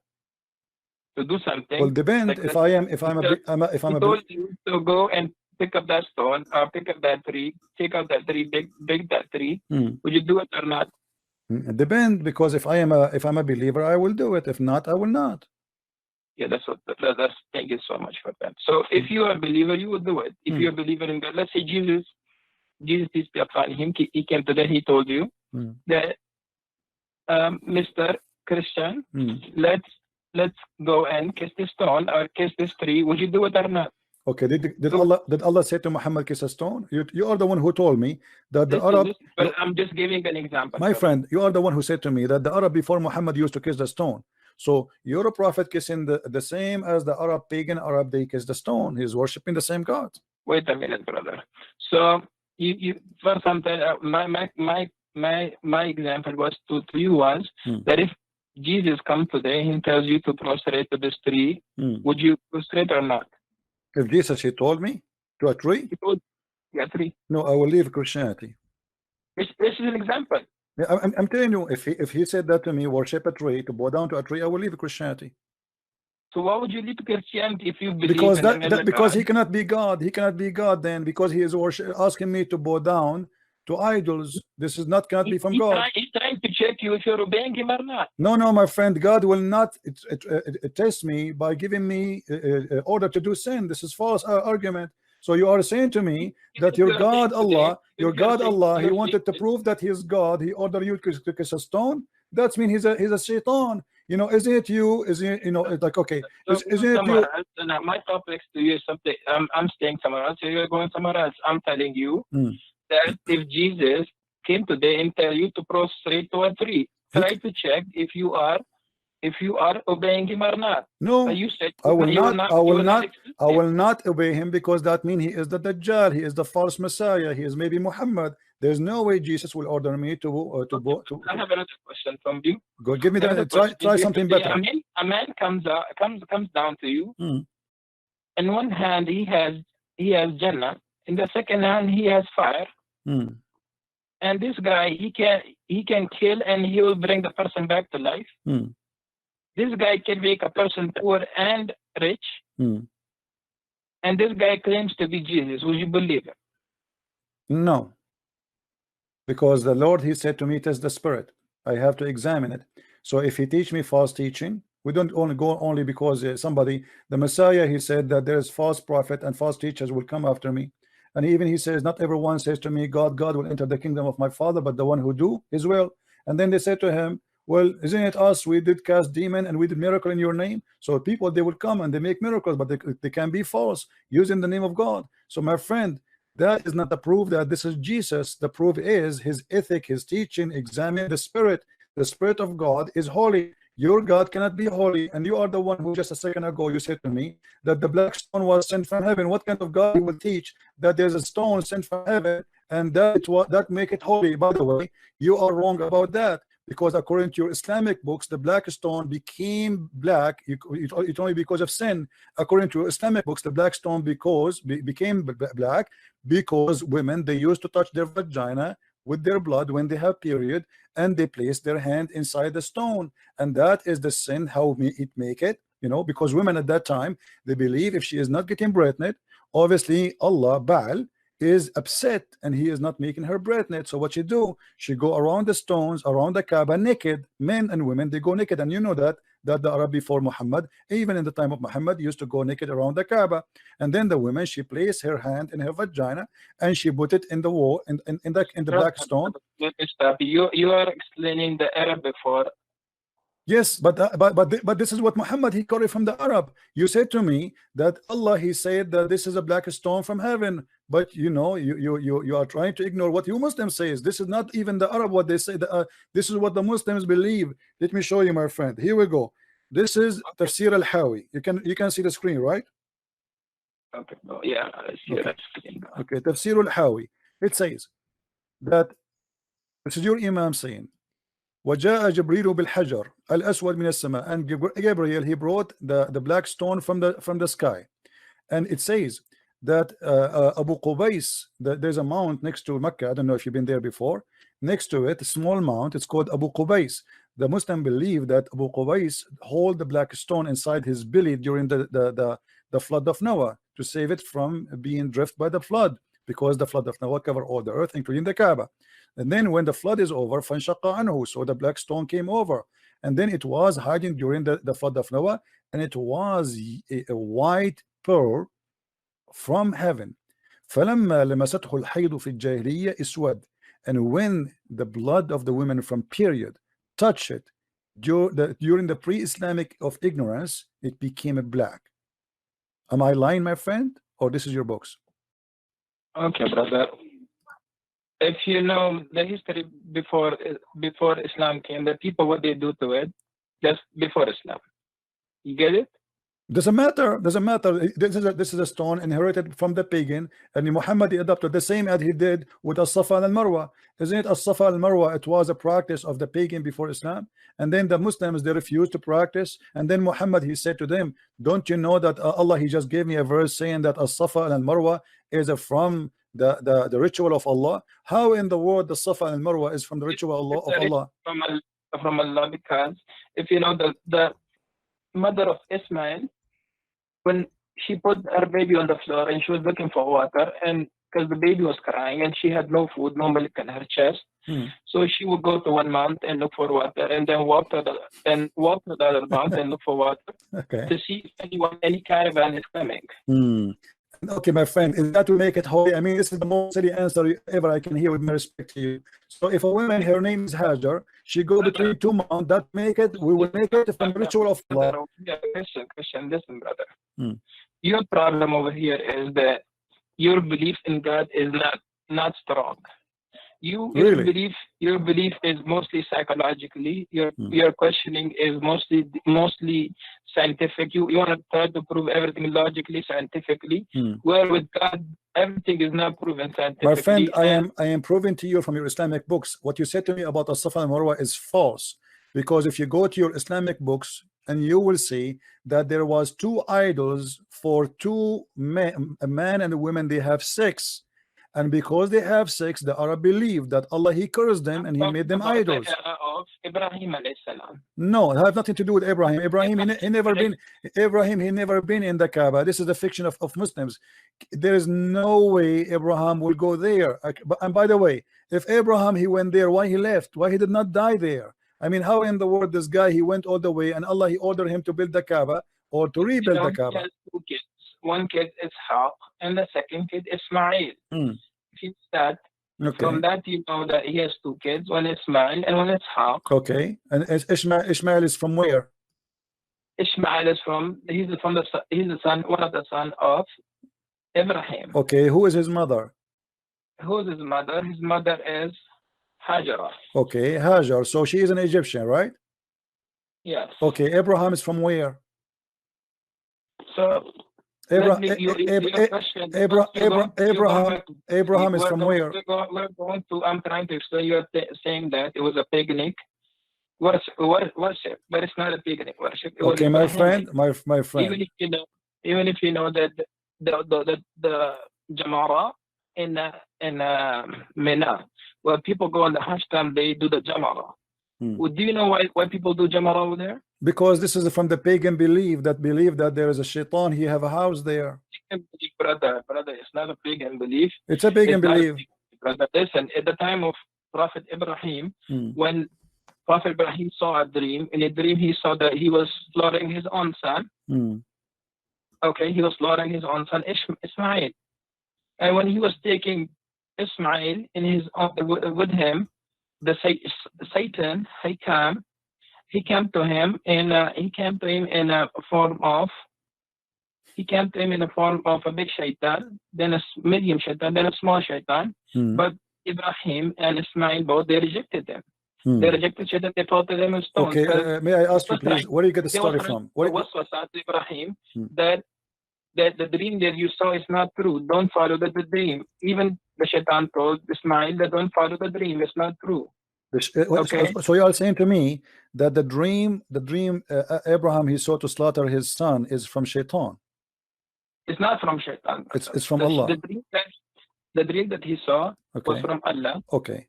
to do something. Well, depend. Like if I'm told you to go and pick up that stone or pick up that tree, take out that tree, big that tree. Would you do it or not? It depends, because if I'm a believer, I will do it. If not, I will not. Yeah, that's thank you so much for that. So if you are a believer, you will do it. If you're a believer in God, let's say Jesus is upon him. He came today. He told you that, Mr. Christian, let's go and kiss this stone or kiss this tree. Would you do it or not? Okay. Did Allah say to Muhammad, kiss a stone? You are the one who told me that the Arab. But I'm just giving an example. My friend, you are the one who said to me that the Arab before Muhammad used to kiss the stone. So you're a prophet kissing the same as the Arab, pagan Arab, they kiss the stone. He's worshiping the same God. Wait a minute, brother. So you first something my example was to you was that if Jesus comes today, he tells you to prostrate to this tree, would you prostrate or not? If Jesus, he told me to a tree? He told you a tree. No, I will leave Christianity. This is an example. I'm telling you, if he said that to me, worship a tree, to bow down to a tree, I will leave Christianity. So why would you leave Christianity if you believe because he cannot be God. He cannot be God then, because he is asking me to bow down to idols. This is not cannot be from God. He's trying to check you if you're obeying him or not. No, my friend, God will not test me by giving me order to do sin. This is false argument. So you are saying to me that your God Allah, he wanted to prove that he is God. He ordered you to kiss a stone. That means he's a shaitan. You know, isn't it you? Is it, you know, it's like, okay, isn't it you? My topics to you is something. I'm staying somewhere else. You're going somewhere else. I'm telling you that if Jesus came today and tell you to prostrate to a tree, try to check if you are obeying him or not. No, you said I will not obey him, because that means he is the Dajjal, he is the false Messiah, he is maybe Muhammad. There's no way Jesus will order me to I have another question from you. Go, give me that. Try something better. A man comes down to you. In one hand he has Jannah, in the second hand he has fire. And this guy, he can kill and he will bring the person back to life. This guy can make a person poor and rich. And this guy claims to be Jesus. Would you believe it? No. Because the Lord, he said to me, it is the spirit. I have to examine it. So if he teach me false teaching, we don't only go only because the Messiah, he said that there is false prophet and false teachers will come after me. And even he says, not everyone says to me, God will enter the kingdom of my Father, but the one who do his will. And then they said to him, well, isn't it us? We did cast demon and we did miracle in your name. So people, they will come and they make miracles, but they can be false using the name of God. So my friend, that is not the proof that this is Jesus. The proof is his ethic, his teaching. Examine the spirit. The spirit of God is holy. Your God cannot be holy. And you are the one who just a second ago you said to me that the black stone was sent from heaven. What kind of God will teach that there's a stone sent from heaven and that make it holy? By the way, you are wrong about that, because according to your Islamic books, the black stone became black. It only because of sin. According to Islamic books, the black stone became black because women, they used to touch their vagina with their blood when they have period, and they place their hand inside the stone, and that is the sin. How it make it, you know, because women at that time, they believe if she is not getting pregnant, obviously Allah Baal is upset and he is not making her pregnant. So what she do, she go around the stones, around the Kaaba naked. Men and women, they go naked, and you know that that the Arab before Muhammad, even in the time of Muhammad, used to go naked around the Kaaba. And then the woman, she placed her hand in her vagina and she put it in the wall, in the black stone. Let me stop you. You are explaining the Arab before. Yes, but this is what Muhammad, he got it from the Arab. You said to me that Allah, he said that this is a black stone from heaven, but you know, you are trying to ignore what you Muslims say. This is not even the Arab what they say. This is what the Muslims believe. Let me show you, my friend. Here we go. This is Tafsir al-Hawi. You can see the screen, right? Okay. Oh, yeah, I see that screen. Okay, Tafsir al-Hawi. It says that this is your Imam saying, وجاء جبريل بالحجر الأسود من السماء, and Gabriel, he brought the black stone from the sky. And it says that Abu Qubais, there's a mount next to Mecca. I don't know if you've been there before. Next to it, a small mount, it's called Abu Qubais. The Muslim believe that Abu Qubais hold the black stone inside his belly during the flood of Noah, to save it from being drifted by the flood, because the flood of Noah covered all the earth, including the Kaaba. And then when the flood is over, فَانْشَقَّ عَنْهُ, so the black stone came over, and then it was hiding during the flood of Noah, and it was a white pearl from heaven. فَلَمَّا لَمَسَتْهُ الْحَيْضُ فِي الْجَاهِلِيَّةِ اسْوَدَ, and when the blood of the women from period touched it during the pre-Islamic of ignorance, it became a black. Am I lying, my friend, or this is your books? Okay, brother. If you know the history before Islam came, the people, what they do to it just before Islam, you get it? Doesn't matter. This is a stone inherited from the pagan, and Muhammad adopted the same as he did with As-Safa and Al-Marwa. Isn't it? As-Safa and Al-Marwa, it was a practice of the pagan before Islam, and then the Muslims, they refused to practice, and then Muhammad, he said to them, don't you know that Allah, he just gave me a verse saying that As-Safa and Al-Marwa is from the ritual of Allah? How in the world the Safa and Marwa is from the ritual of Allah? From Allah, because if you know the mother of Ismail, when she put her baby on the floor and she was looking for water, and because the baby was crying and she had no food, no milk in her chest, so she would go to one mount and look for water, and then walk to the other mount and look for water, to see if any caravan is coming. Okay, my friend, is that to make it holy? I mean, this is the most silly answer ever I can hear, with my respect to you. So if a woman, her name is Hajar, she go between two mountains, that make it, we will make it from the ritual of Allah. Yeah, Christian, listen, brother. Your problem over here is that your belief in God is not strong. Your belief is mostly psychologically. Your questioning is mostly scientific. You want to try to prove everything logically, scientifically. Where with God, everything is not proven scientifically. My friend, I am proving to you from your Islamic books, what you said to me about As-Safa and Marwa is false. Because if you go to your Islamic books, and you will see that there was two idols for two men, a man and a woman, they have sex. And because they have sex, the Arab believe that Allah, he cursed them and he made them idols. Of Ibrahim no, it has nothing to do with Abraham. He never been in the Kaaba. This is a fiction of Muslims. There is no way Abraham will go there. And by the way, if Abraham, he went there, why he left? Why he did not die there? I mean, how in the world this guy, he went all the way, and Allah, he ordered him to build the Kaaba or to rebuild the Kaaba? He has two kids. One kid is Ishaq, and the second kid is Ismail. From that, you know that he has two kids, one is Ismail and one is Ishaq. Okay, and Ismail is from where? Ismail is he's the son, one of the son of Ibrahim. Okay, who is his mother? Who is his mother? His mother is Hajar. Okay, Hajar. So she is an Egyptian, right? Yes. Okay, Abraham is from where? So Abraham is from where? We're going to. I'm trying to explain. You're saying that it was a paganic worship, but it's not a paganic worship. Okay, my friend, my friend. Even if you know that the Jamara in Mina, where people go on the Hajj time, they do the Jamara. Do you know why people do Jamara over there? Because this is from the pagan belief that there is a shaitan, he have a house there. Brother, it's not a pagan belief. It's a pagan belief. Brother, listen, at the time of Prophet Ibrahim, when Prophet Ibrahim saw a dream. In a dream, he saw that he was slaughtering his own son. Okay, he was slaughtering his own son Ismail. And when he was taking Ismail in his with him, the Satan he came to him in a form of a big shaitan, then a medium shaitan, then a small shaitan. But Ibrahim and Ismail both, they rejected them. They rejected shaitan. They thought them as stones. Okay, may I ask you please, where do you get the story from? What was Ibrahim that the dream that you saw is not true. Don't follow the dream. Even the shaitan told Ismail that don't follow the dream. It's not true. Okay. So you are saying to me that the dream Abraham he saw to slaughter his son is from shaitan. It's not from shaitan. It's from Allah. The dream that he saw was from Allah. Okay.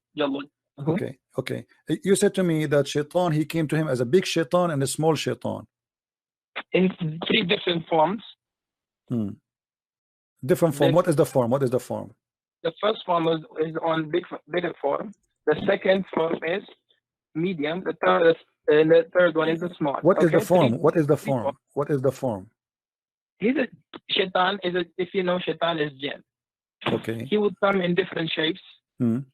Okay. You said to me that shaitan, he came to him as a big shaitan and a small shaitan. In 3 different forms. Different form. What is the form? The first form is on bigger form. The second form is medium. The third one is the small. What is the form? What is the form? He's a shaitan. If you know, shaitan is jinn. Okay. He would come in different shapes to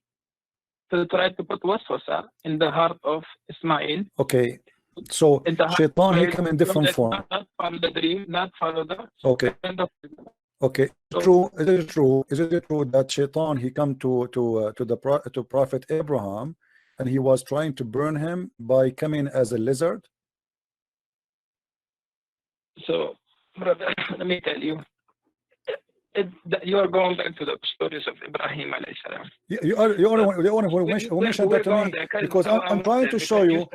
try to put waswasa in the heart of Ismail. Okay. So shaitan he come in different form. Not follow the dream. Not follow the. Okay. Okay. True. Is it true that shaitan he come to Prophet Abraham and he was trying to burn him by coming as a lizard? So, brother, let me tell you, you are going back to the stories of Ibrahim alayhi salam. You are the one who mentioned that to me, because I'm trying to show you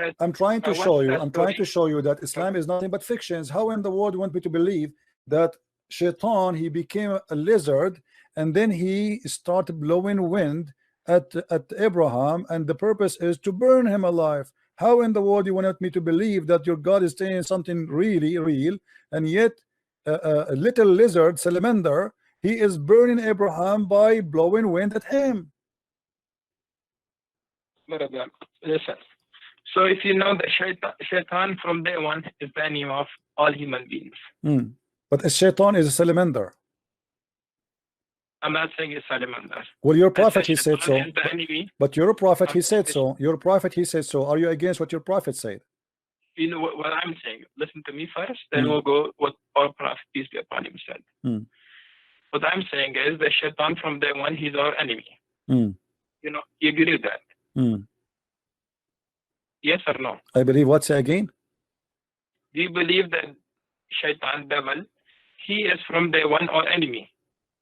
that Islam is nothing but fictions. How in the world you want me to believe that shaitan he became a lizard and then he started blowing wind at Abraham and the purpose is to burn him alive? How in the world you want me to believe that your God is saying something really real, and yet a little lizard salamander he is burning Abraham by blowing wind at him? Listen. So if you know that shaitan from day one is the enemy of all human beings. But a shaitan is a salamander. I'm not saying it's salamander. Well, your prophet he said so. But your prophet he said so. Your prophet he said so. Are you against what your prophet said? You know what I'm saying. Listen to me first, then we'll go what our prophet peace be upon him said. What I'm saying is the shaitan from day one he's our enemy. You know, you agree with that? Yes or no? I believe what? Say again. Do you believe that shaitan, devil, he is from day one our enemy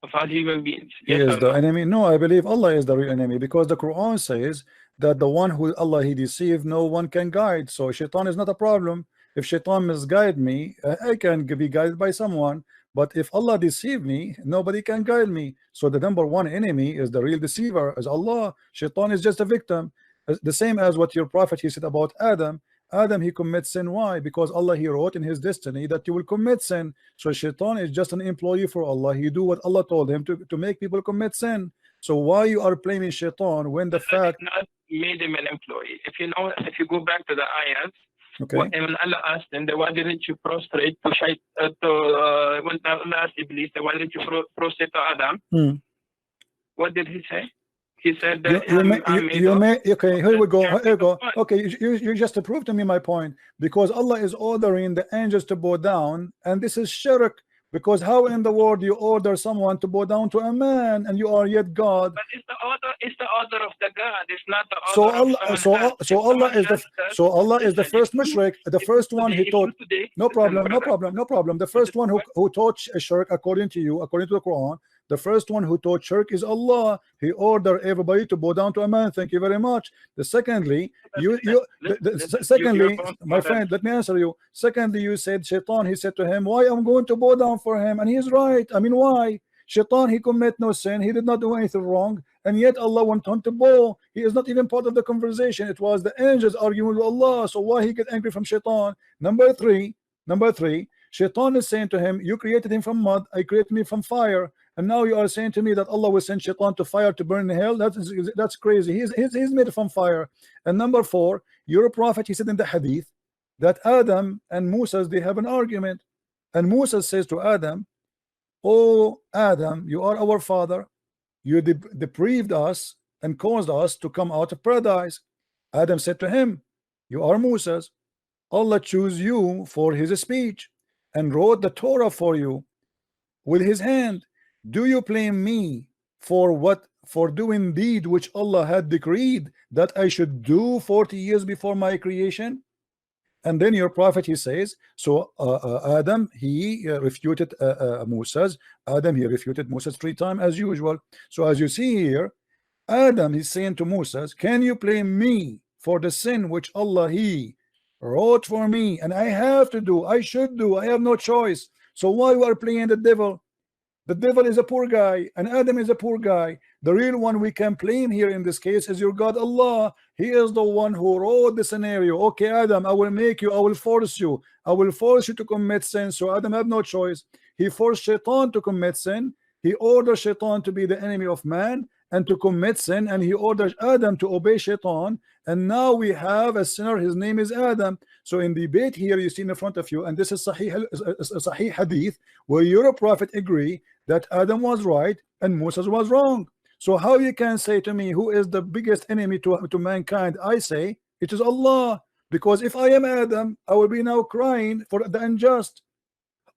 of all human beings? Yes, he is the enemy. No, I believe Allah is the real enemy, because the Quran says that the one who Allah he deceived, no one can guide. So shaitan is not a problem. If shaitan misguide me, I can be guided by someone. But if Allah deceive me, nobody can guide me. So the number one enemy is the real deceiver, is Allah. Shaitan is just a victim. The same as what your prophet he said about Adam. Adam he commits sin. Why? Because Allah he wrote in his destiny that you will commit sin. So shaitan is just an employee for Allah. He do what Allah told him to make people commit sin. So why you are blaming shaitan when the fact not made him an employee? If you go back to the ayat, okay, when Allah asked him, why didn't you prostrate when Allah asked Iblis, why didn't you prostrate to Adam? What did he say? He said that okay, here we go. Okay, you just proved to me my point, because Allah is ordering the angels to bow down, and this is shirk. Because how in the world you order someone to bow down to a man and you are yet God? But it's the order of the God. It's not the order so Allah is the first mushrik, the first one he taught. No problem. The first one who taught shirk according to you, according to the Quran, the first one who taught shirk is Allah. He ordered everybody to bow down to a man. Thank you very much. Secondly, my friend, let me answer you. Secondly, you said shaitan, he said to him, why I'm going to bow down for him? And he's right. I mean, why? Shaitan, he commit no sin. He did not do anything wrong. And yet Allah went on to bow. He is not even part of the conversation. It was the angels arguing with Allah. So why he get angry from shaitan? Number three, shaitan is saying to him, you created him from mud, I created me from fire. and now you are saying to me that Allah will send shaitan to fire to burn in hell. That's crazy. He's made from fire. And number 4, your prophet, he said in the hadith that Adam and Moses, they have an argument, and Moses says to Adam, oh Adam, you are our father, you deprived us and caused us to come out of paradise. Adam said to him, you are Moses, Allah chose you for his speech and wrote the Torah for you with his hand. Do you blame me for doing deed which Allah had decreed that I should do 40 years before my creation? And then your prophet, he says, so Adam, he refuted Moses. Adam, he refuted Moses 3 times as usual. So as you see here, Adam, he's saying to Moses, can you blame me for the sin which Allah, he wrote for me, and I have to do, I should do, I have no choice. So why you are playing the devil? The devil is a poor guy, and Adam is a poor guy. The real one we can blame here in this case is your God Allah. He is the one who wrote the scenario. Okay, Adam, I will make you, I will force you to commit sin. So Adam had no choice. He forced Shaitan to commit sin. He ordered Shaitan to be the enemy of man and to commit sin, and he ordered Adam to obey Shaitan. And now we have a sinner, his name is Adam. So in the debate here you see in front of you, and this is Sahih Hadith, where your prophet agree that Adam was right and Moses was wrong. So how you can say to me, who is the biggest enemy to mankind? I say it is Allah, because if I am Adam, I will be now crying for the unjust.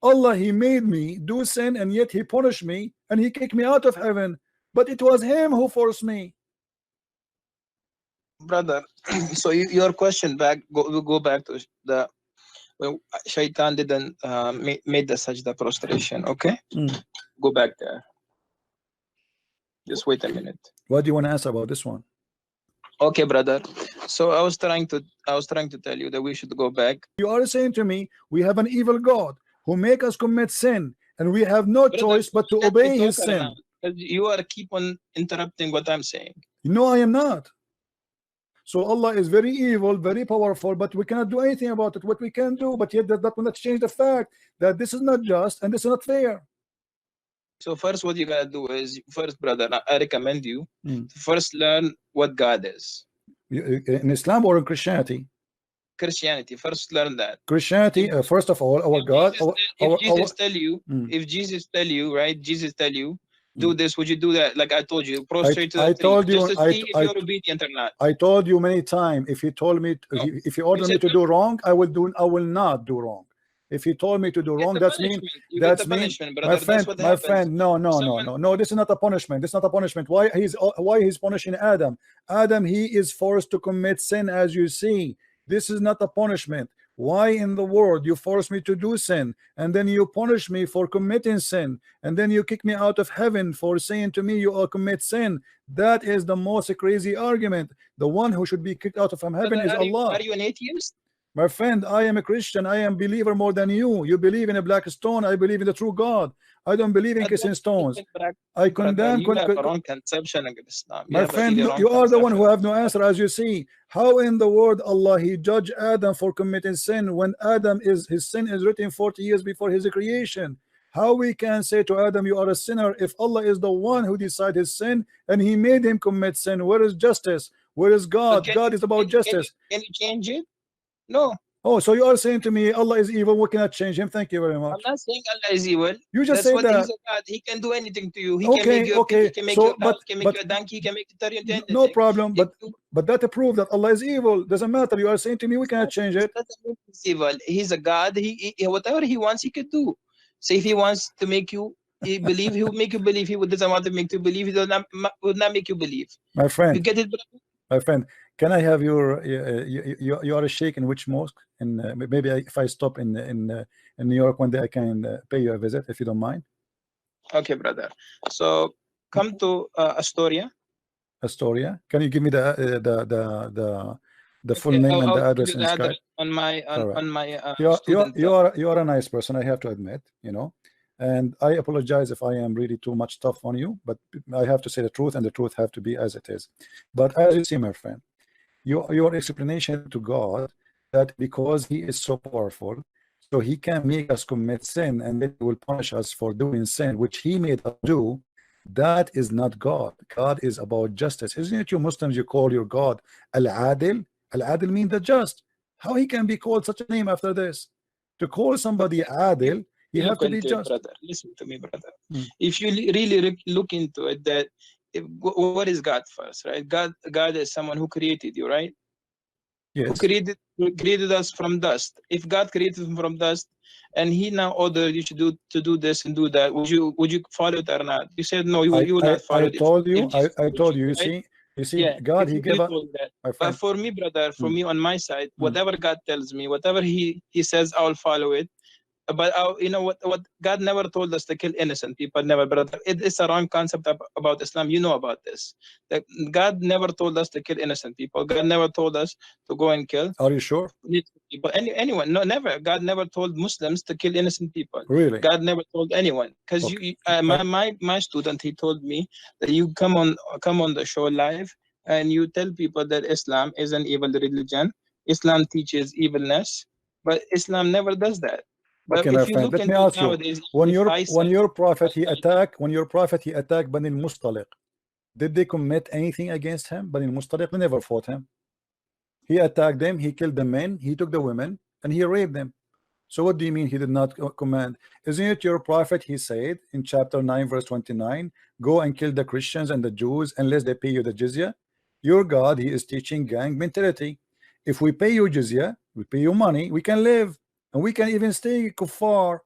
Allah, he made me do sin, and yet he punished me and he kicked me out of heaven, but it was him who forced me. Brother, so your question back, go back to the when Shaitan didn't made the sajda prostration. Okay, go back there. Just wait a minute. What do you want to answer about this one? Okay, brother. So I was trying to tell you that we should go back. You are saying to me we have an evil God who make us commit sin, and we have no choice but to obey his sin. You are keep on interrupting what I'm saying. No, I am not. So Allah is very evil, very powerful, but we cannot do anything about it. What we can do, but yet that will not change the fact that this is not just and this is not fair. So first, what you gotta do is, first, brother, I recommend you to first learn what God is. In Islam or in Christianity? Christianity. First, learn that. Christianity. First of all, our God. If Jesus tell you, right? Jesus tell you, do this, would you do that? Like I told you, prostrate to the I told you, just to see if you're obedient or not. I told you many times, if he told me, if he ordered me to do wrong, I will not do wrong. If he told me to do wrong, that's mean, my friend, no, this is not a punishment. This is not a punishment. Why he's punishing Adam? Adam, he is forced to commit sin, as you see. This is not a punishment. Why in the world you force me to do sin, and then you punish me for committing sin, and then you kick me out of heaven for saying to me you all commit sin? That is the most crazy argument. The one who should be kicked out of heaven is Allah. Are you an atheist? My friend, I am a Christian. I am believer more than you. You believe in a black stone. I believe in the true God. I don't believe in kissing stones. I condemn. Wrong conception of Islam. My friend, you are the one who have no answer, as you see. How in the world Allah he judged Adam for committing sin when Adam his sin is written 40 years before his creation? How we can say to Adam you are a sinner if Allah is the one who decided his sin and he made him commit sin? Where is justice? Where is God? God is about justice. Can you change it? No. Oh, so you are saying to me Allah is evil, we cannot change him? Thank you very much. I'm not saying Allah is evil. You just say that. He's a God. He can do anything to you. He can make you he can make you a dog, can make you a donkey, he can make you turn into anything. No problem, but that proves that Allah is evil. Doesn't matter. You are saying to me we cannot change it. He's evil. He's a God. He whatever he wants he could do. So if he wants to make you believe, he will make you believe. He doesn't want to make you believe, he will not make you believe. My friend. You get it, brother? My friend, can I have your you are a sheikh in which mosque? And maybe if I stop in New York one day, I can pay you a visit if you don't mind. Okay, brother. So come to Astoria. Astoria. Can you give me the full name and the address in Skype? On my you are a nice person, I have to admit, you know. And I apologize if I am really too much tough on you, but I have to say the truth, and the truth have to be as it is. But as you see, my friend, your explanation to God that because he is so powerful, so he can make us commit sin and then he will punish us for doing sin which he made us do. That is not God. God is about justice. Isn't it you Muslims, you call your God Al-Adil? Al-Adil means the just. How he can be called such a name after this? To call somebody Adil, you have to be just. Brother, listen to me, brother. If you really look into it, that what is God first, right? God is someone who created you, right? Yes. Who created us from dust. If God created him from dust, and he now ordered you to do this and do that, would you follow it or not? You said no, you will not follow it. I told you. You see, yeah, God, he gave us. But for me, brother, for me on my side, whatever God tells me, whatever he says, I will follow it. But you know what God never told us to kill innocent people, never, brother. It's a wrong concept about Islam. You know about this. That God never told us to kill innocent people. God never told us to go and kill. Are you sure? People, anyone? No, never. God never told Muslims to kill innocent people. Really? God never told anyone. Because my student, he told me that you come on the show live and you tell people that Islam is an evil religion. Islam teaches evilness, but Islam never does that. But okay, my friend, let me ask you, when your prophet he attacked Bani al-Mustaliq, did they commit anything against him? Bani al-Mustaliq, they never fought him. He attacked them, he killed the men, he took the women, and he raped them. So what do you mean he did not command? Isn't it your prophet, he said in chapter 9 verse 29, go and kill the Christians and the Jews unless they pay you the jizya? Your God, he is teaching gang mentality. If we pay you jizya, we pay you money, we can live. And we can even stay kuffar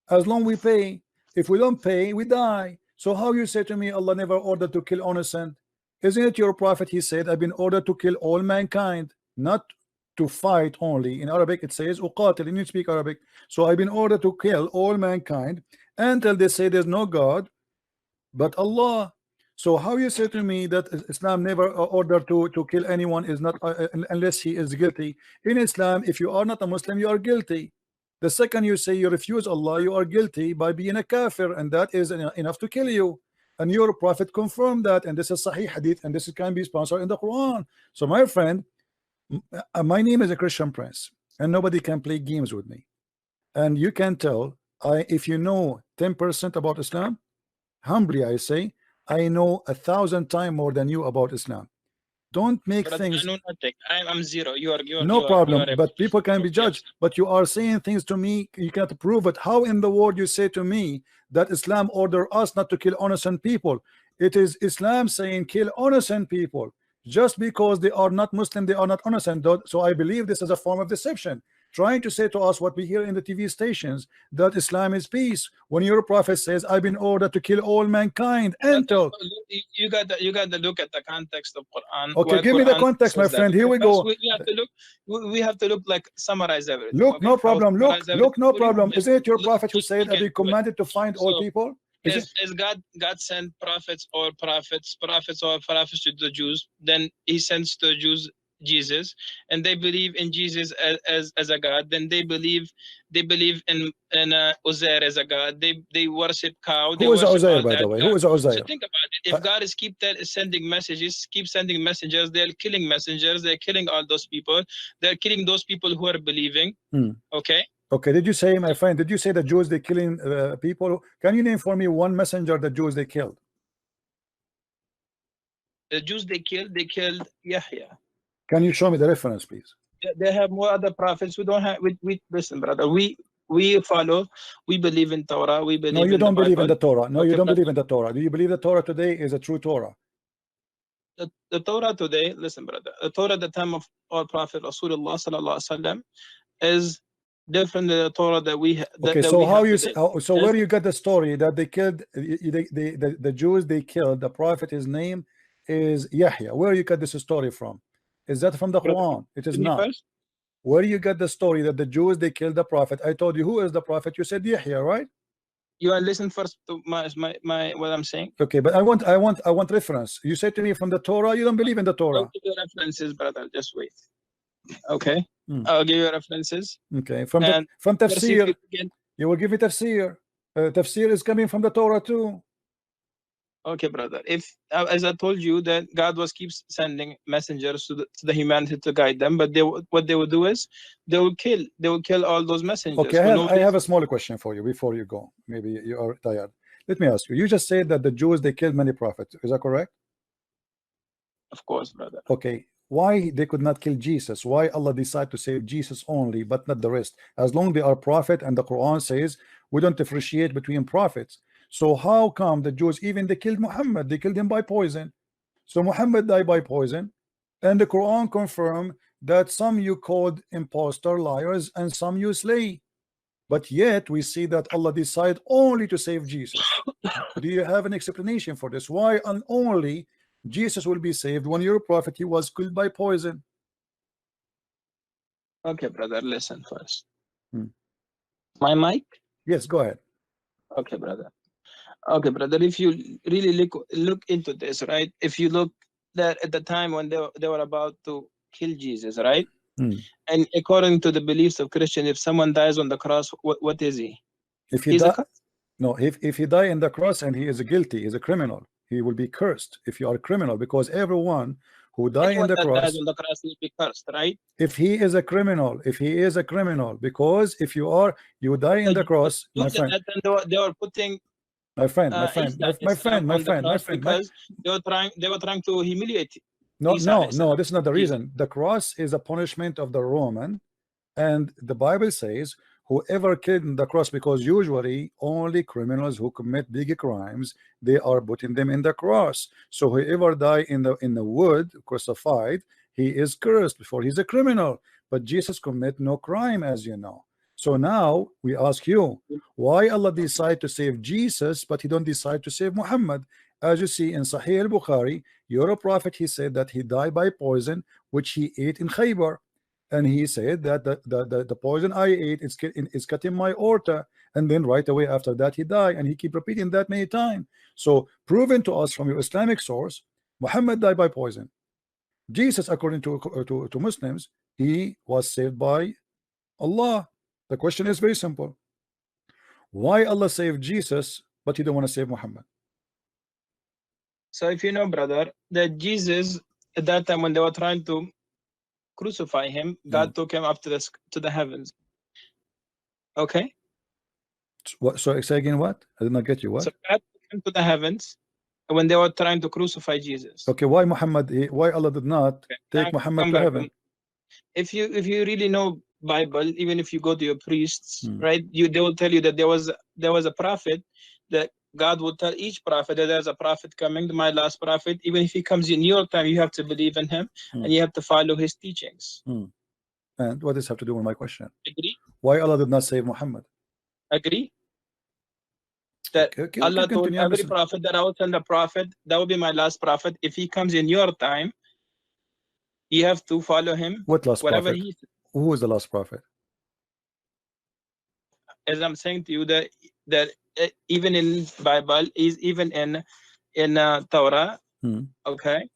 as long we pay. If we don't pay, we die. So how you say to me, Allah never ordered to kill innocent? Isn't it your prophet? He said, I've been ordered to kill all mankind, not to fight only. In Arabic, it says, uqatil, and you speak Arabic. So I've been ordered to kill all mankind until they say there's no God but Allah. So how you say to me that Islam never ordered to kill anyone is not unless he is guilty? In Islam, if you are not a Muslim, you are guilty. The second you say you refuse Allah, you are guilty by being a kafir, and that is enough to kill you. And your prophet confirmed that, and this is Sahih Hadith, and this can be sponsored in the Quran. So my friend, my name is a Christian Prince, and nobody can play games with me. And you can tell, if you know 10% about Islam, humbly I say, I know 1,000 times more than you about Islam. Don't make things. I know nothing. I'm zero. You are no problem. But people can be judged. But you are saying things to me. You can't prove it. How in the world you say to me that Islam order us not to kill innocent people? It is Islam saying kill innocent people. Just because they are not Muslim, they are not innocent. So I believe this is a form of deception, trying to say to us what we hear in the TV stations, that Islam is peace, when your prophet says I've been ordered to kill all mankind. Until you got to look at the context of Quran. Okay, give me the context, my friend. Here we go. We have to look like summarize everything. Look, okay? No problem. Look, no problem. Is it your prophet who said, "Are you commanded to find all people"? Is God sent prophets or prophets to the Jews? Then He sends to the Jews Jesus, and they believe in Jesus as a God. Then they believe in Uzair as a God. They worship cow. Who is Uzair, by the way? Who is Uzair? So think about it. If God is keep sending messages, keep sending messengers, they're killing messengers. They're killing all those people. They're killing those people who are believing. Okay. Okay, did you say, my friend, did you say the Jews, they killing people? Can you name for me one messenger the Jews they killed? The Jews they killed Yahya. Can you show me the reference, please? They have more other prophets. We don't have, we listen, brother, we follow, we believe in Torah, we believe in No, you don't believe in the Torah. No, okay, you don't believe in the Torah. Do you believe the Torah today is a true Torah? The Torah today, listen, brother, the Torah at the time of our prophet Rasulullah sallallahu alaihi wasallam is different than the Torah that we have. Okay, so how you say, so where you got the story that they killed the Jews they killed the prophet, his name is Yahya? Where you got this story from? Is that from the Quran? It is not. Where you got the story that the Jews they killed the prophet? I told you who is the prophet. You said Yahya, right? You are listen first to my what I'm saying. Okay, but I want reference. You said to me from the Torah. You don't believe in the Torah. I'll give you references, brother. Just wait. Okay, I'll give you references. Okay, from tafsir. You will give me tafsir. Tafsir is coming from the Torah too. Okay, brother. If as I told you that God was keeps sending messengers to the humanity to guide them, but what they will do is they will kill all those messengers. Okay, I have a smaller question for you before you go. Maybe you are tired. Let me ask you. You just said that the Jews, they killed many prophets. Is that correct? Of course, brother. Okay. Why they could not kill Jesus? Why Allah decided to save Jesus only, but not the rest? As long they are prophet, and the Quran says we don't differentiate between prophets. So how come the Jews, even they killed Muhammad, they killed him by poison? So Muhammad died by poison, and the Quran confirmed that some you called impostor, liars, and some you slay. But yet we see that Allah decided only to save Jesus. Do you have an explanation for this? Why and only Jesus will be saved when your prophet, he was killed by poison? Okay, brother, listen first. My mic? Yes, go ahead. Okay, brother. Okay, brother, if you really look into this, right? If you look that at the time when they were about to kill Jesus, right? And according to the beliefs of Christian, if someone dies on the cross, what is he? If he if he die in the cross and he is guilty, is a criminal, he will be cursed. If you are a criminal, because everyone who die in the cross will be cursed, right? If he is a criminal, because if you die in the cross, my friend. They were putting my friend, because they were trying to humiliate. No, this is not the reason. The cross is a punishment of the Roman, and the Bible says whoever killed in the cross, because usually only criminals who commit big crimes, they are putting them in the cross. So whoever die in the wood crucified, he is cursed before he's a criminal. But Jesus commit no crime, as you know. So now we ask you, why Allah decide to save Jesus, but he don't decide to save Muhammad? As you see in Sahih al-Bukhari, your prophet, he said that he died by poison which he ate in Khaybar, and he said that the poison I ate is cutting my aorta, and then right away after that he died, and he keep repeating that many times. So proven to us from your Islamic source, Muhammad died by poison. Jesus, according to Muslims, he was saved by Allah. The question is very simple. Why Allah saved Jesus, but he don't want to save Muhammad? So if you know, brother, that Jesus, at that time when they were trying to crucify him, God took him up to the heavens. Okay? What? So say again, what? I did not get you. What? So God took him to the heavens when they were trying to crucify Jesus. Okay, why Allah did not take Muhammad to heaven? If you really know Bible, even if you go to your priests, right, they will tell you that there was a prophet, that God will tell each prophet that there's a prophet coming, my last prophet. Even if he comes in your time, you have to believe in him and you have to follow his teachings. And what does this have to do with my question? Agree? Why Allah did not save Muhammad? Agree? That Allah told every prophet that I will send a prophet, that will be my last prophet. If he comes in your time, you have to follow him. What last whatever prophet? Who was the last prophet? As I'm saying to you, that even in Bible, is even in Torah, okay,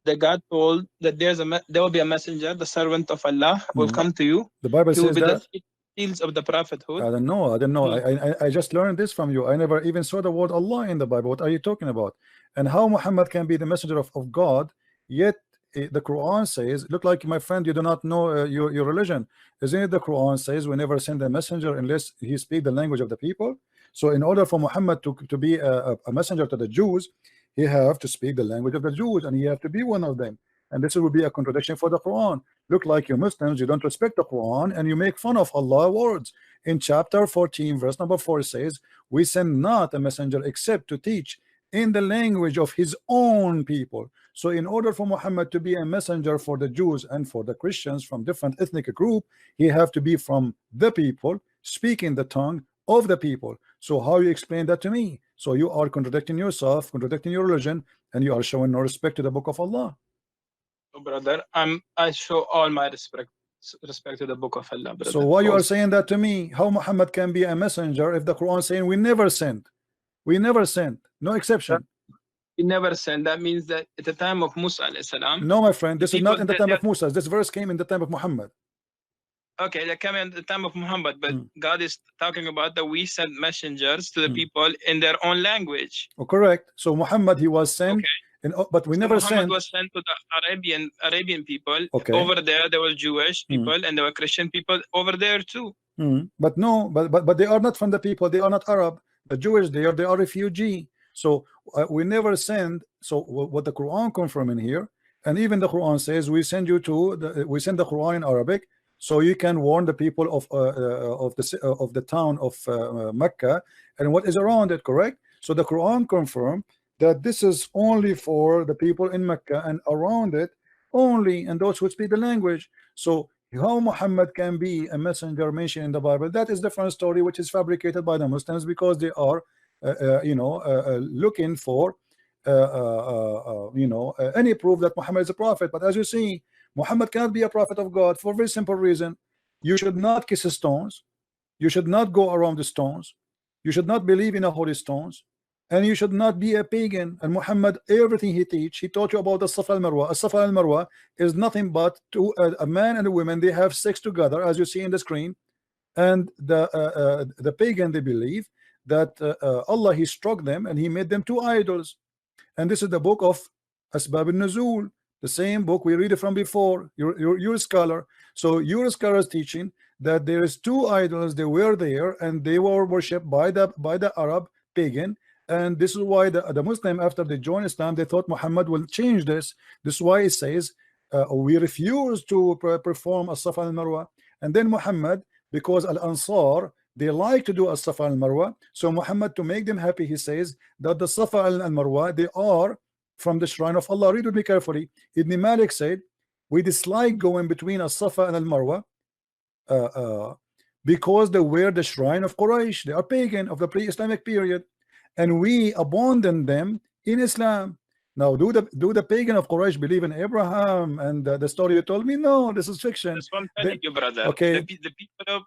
that God told that there will be a messenger, the servant of Allah will come to you. The Bible says that. The seals of the prophethood. I don't know. I just learned this from you. I never even saw the word Allah in the Bible. What are you talking about? And how Muhammad can be the messenger of God, yet the Quran says, look like my friend, you do not know your religion. Isn't it the Quran says we never send a messenger unless he speak the language of the people? So in order for Muhammad to be a messenger to the Jews, he have to speak the language of the Jews, and he have to be one of them. And this will be a contradiction for the Quran. Look like you Muslims, you don't respect the Quran and you make fun of Allah's words. In chapter 14 verse number 4 says, we send not a messenger except to teach in the language of his own people. So in order for Muhammad to be a messenger for the Jews and for the Christians from different ethnic group, he have to be from the people, speaking the tongue of the people. So how you explain that to me? So you are contradicting yourself, contradicting your religion, and you are showing no respect to the book of Allah. Brother, I show all my respect to the book of Allah, brother. So why you are saying that to me? How Muhammad can be a messenger if the Quran is saying we never sent? We never sent, no exception. We never sent. That means that at the time of Musa alayhi salam. No, my friend, this is not in the time of Musa. This verse came in the time of Muhammad. Okay, they came in the time of Muhammad, but God is talking about that we sent messengers to the people in their own language. Oh, correct. So Muhammad, he was sent, but we never Muhammad sent. was sent to the Arabian people. Okay. Over there, there were Jewish people and there were Christian people over there too. But no, but they are not from the people. They are not Arab. The Jewish they are refugee. So we never send. So what the Quran confirm in here, and even the Quran says we send you to we send the Quran in Arabic, so you can warn the people of the town of Mecca and what is around it. Correct. So the Quran confirm that this is only for the people in Mecca and around it only, and those who speak the language. So how Muhammad can be a messenger mentioned in the Bible, that is different story, which is fabricated by the Muslims because they are looking for any proof that Muhammad is a prophet. But as you see, Muhammad cannot be a prophet of God for a very simple reason. You should not kiss stones, you should not go around the stones, you should not believe in the holy stones, and you should not be a pagan. And Muhammad, everything he taught you about the Safa al Marwa. Safa al Marwa is nothing but a man and a woman, they have sex together, as you see in the screen. And the pagan, they believe that Allah, he struck them and he made them two idols. And this is the book of Asbab al-Nuzul, the same book we read it from before. You're a scholar, so your scholar is teaching that there is two idols, they were there and they were worshipped by the Arab pagan. And this is why the Muslim, after they joined Islam, they thought Muhammad will change this. This is why it says we refuse to perform as-Safa al-Marwa. And then Muhammad, because al-Ansar, they like to do as-Safa al-Marwa, so Muhammad, to make them happy, he says that the Safa al-Marwa, they are from the shrine of Allah. Read with me carefully. Ibn Malik said we dislike going between as-Safa and al-Marwa because they were the shrine of Quraysh. They are pagan of the pre-Islamic period, and we abandon them in Islam. Now, do the pagan of Quraysh believe in Abraham and the story you told me? No, this is fiction. That's what I'm telling you, brother. Okay. The people of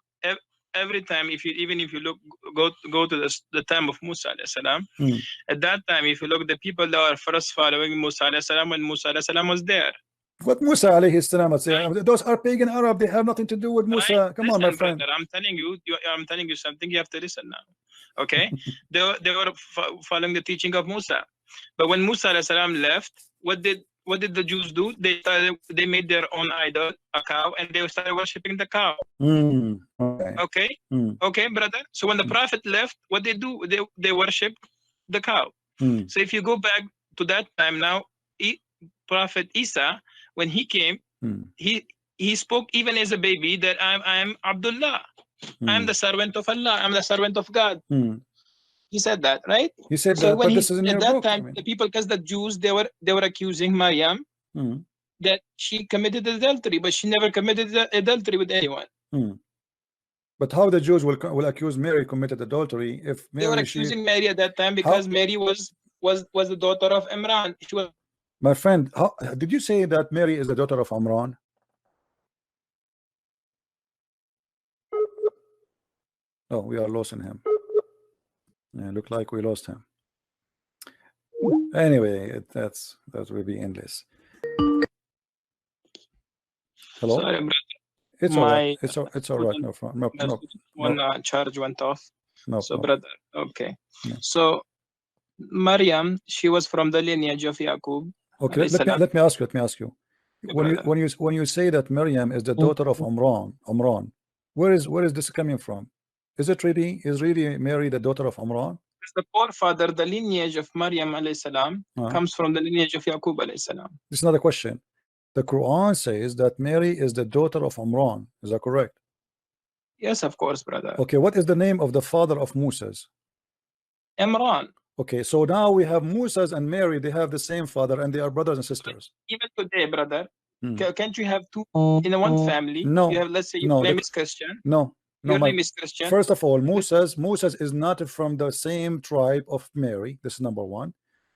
every time, even if you look, go to the time of Musa alayhi salam. At that time, if you look, the people that were first following Musa alayhi salam when Musa alayhi salam was there. What Musa alayhi salam? Those are pagan Arab. They have nothing to do with Musa. Right? Come on, my friend. Brother, I'm telling you something. You have to listen now. Okay, they were following the teaching of Musa, but when Musa alayhi salam left, what did the Jews do? They made their own idol, a cow, and they started worshiping the cow. Okay, brother. So when the prophet left, what they do? They worship the cow. So if you go back to that time now, Prophet Isa, when he came, he spoke even as a baby that I am Abdullah. I am the servant of Allah. I'm the servant of God. He said that, right? He said so that, when at that time, the people, because the Jews, they were accusing Maryam that she committed adultery, but she never committed adultery with anyone. But how the Jews will accuse Mary committed adultery if Mary, they were accusing Mary at that time because Mary was the daughter of Imran. She was. My friend, did you say that Mary is the daughter of Imran? Oh, we are losing him. Yeah, look like we lost him. Anyway, that will be endless. Hello. Sorry, brother. It's all right. It's all right. No problem. No. Charge went off. No. So, problem. brother. Okay. No. So, Maryam, she was from the lineage of Yaqub. Okay. Let me ask you. When you say that Maryam is the daughter of Imran, where is this coming from? Is really Mary the daughter of Imran? The forefather, the lineage of Maryam alayhi salam comes from the lineage of Yaqub alayhi salam. This is not a question. The Quran says that Mary is the daughter of Imran. Is that correct? Yes, of course, brother. Okay, what is the name of the father of Moses? Imran. Okay, so now we have Moses and Mary. They have the same father, and they are brothers and sisters. Even today, brother, can't you have two in one family? No. You have, let's say, your name is Christian. No. Your name is Christian. First of all, Moses is not from the same tribe of Mary. This is number one.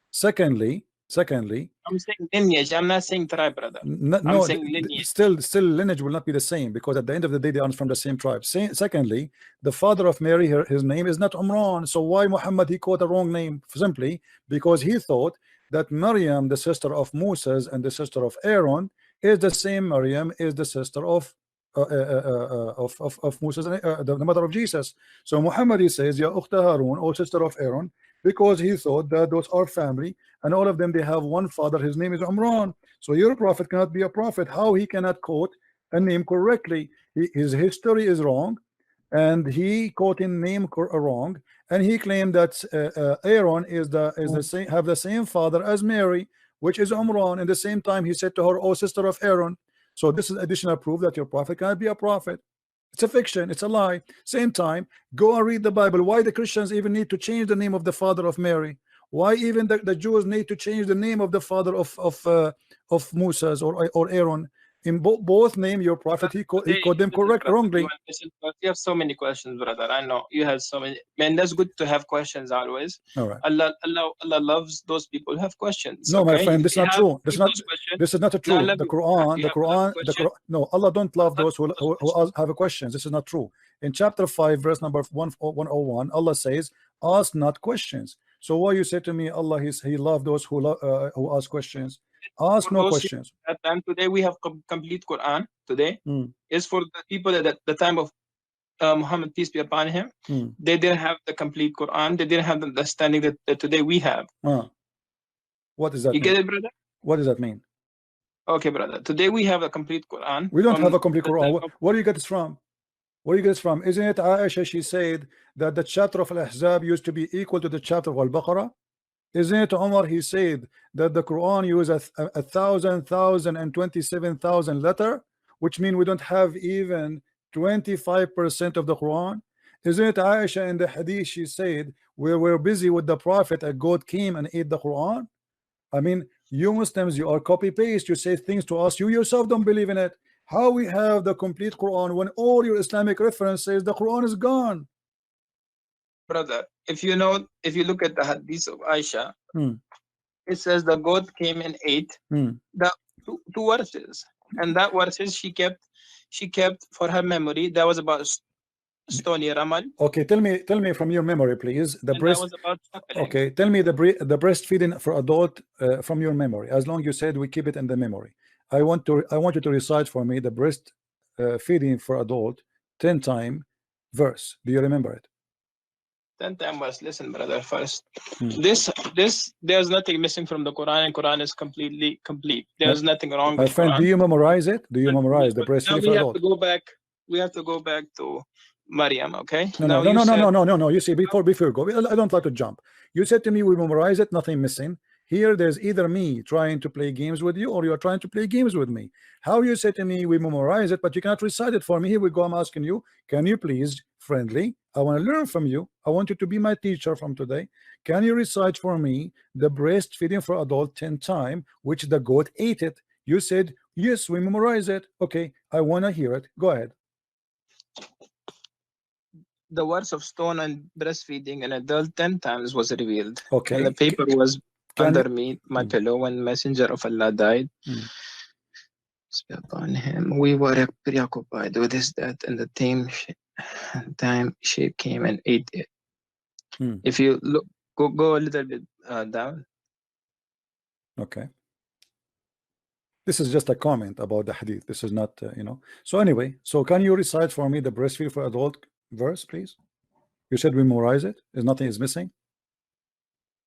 Secondly, I'm saying lineage. I'm not saying tribe, brother. I'm saying lineage. Still lineage will not be the same, because at the end of the day they are from the same tribe. Secondly, the father of Mary, his name is not Imran. So why Muhammad he quote a wrong name? Simply because he thought that Maryam, the sister of Moses and the sister of Aaron, is the same Maryam is the sister of of Moses, the mother of Jesus. So Muhammad, he says, Ya Ukhta Harun, O sister of Aaron, because he thought that those are family, and all of them, they have one father, his name is Umran. So your prophet cannot be a prophet. How he cannot quote a name correctly? His history is wrong, and he quoting name wrong, and he claimed that Aaron is the same, have the same father as Mary, which is Umran. In the same time, he said to her, "Oh, sister of Aaron." So this is additional proof that your prophet cannot be a prophet. It's a fiction, it's a lie. Same time, go and read the Bible. Why the Christians even need to change the name of the father of Mary? Why even the Jews need to change the name of the father of Moses or Aaron? In both name, your prophet, he called them correct wrongly. You have so many questions, brother. I know you have so many. Man, that's good to have questions always. All right. Allah loves those people who have questions. No, okay? my friend, this is not true. This is not true. Allah, The Quran. No, Allah don't love those who have a questions. This is not true. In chapter 5, verse number 101, Allah says, "Ask not questions." So why you say to me, Allah, he loved those who ask questions? Ask no questions. At time today we have complete Quran. Today is for the people at the time of Muhammad, peace be upon him. They didn't have the complete Quran. They didn't have the understanding that today we have. What does that you mean? Get it, brother? What does that mean? Okay, brother. Today we have a complete Quran. We don't have a complete Quran. Where do you get this from? Where do you get this from? Isn't it Aisha? She said that the chapter of Al-Ahzab used to be equal to the chapter of Al-Baqarah. Isn't it Umar? He said that the Quran uses 1,027,000 letter, which means we don't have even 25% of the Quran. Isn't it Aisha in the hadith? She said we were busy with the prophet, a goat came and ate the Quran. I mean, you Muslims, you are copy paste. You say things to us, you yourself don't believe in it. How we have the complete Quran when all your Islamic references, the Quran is gone? Brother, if you look at the hadith of Aisha, it says the goat came and ate the two verses, and that verses she kept for her memory. That was about stony ramal. Okay, tell me from your memory, please. The breast. That was about suckling. Okay, tell me the breastfeeding for adult from your memory. As long as you said we keep it in the memory. I want you to recite for me the breast feeding for adult 10 time verse. Do you remember it? 10 times verse. Listen, brother. First, this there's nothing missing from the Quran, and Quran is completely complete. There's nothing wrong. My with friend, Quran. Do you memorize it? Do you memorize the breastfeeding for adult? We have to go back to Maryam. Okay. No. You see, before you go, I don't like to jump. You said to me we memorize it, nothing missing. Here, there's either me trying to play games with you, or you are trying to play games with me. How you say to me we memorize it, but you cannot recite it for me? Here we go. I'm asking you, can you please, friendly? I want to learn from you. I want you to be my teacher from today. Can you recite for me the breastfeeding for adult 10 times, which the goat ate it? You said yes, we memorize it. Okay, I want to hear it. Go ahead. The words of stone and breastfeeding an adult 10 times was revealed. Okay. And the paper was under me, my pillow, when Messenger of Allah died. Upon him, we were preoccupied with this, that, and the time she came and ate it. If you look, go a little bit down. Okay. This is just a comment about the hadith. This is not, So anyway, so can you recite for me the breastfeed for adult verse, please? You said we memorize it. Nothing is missing.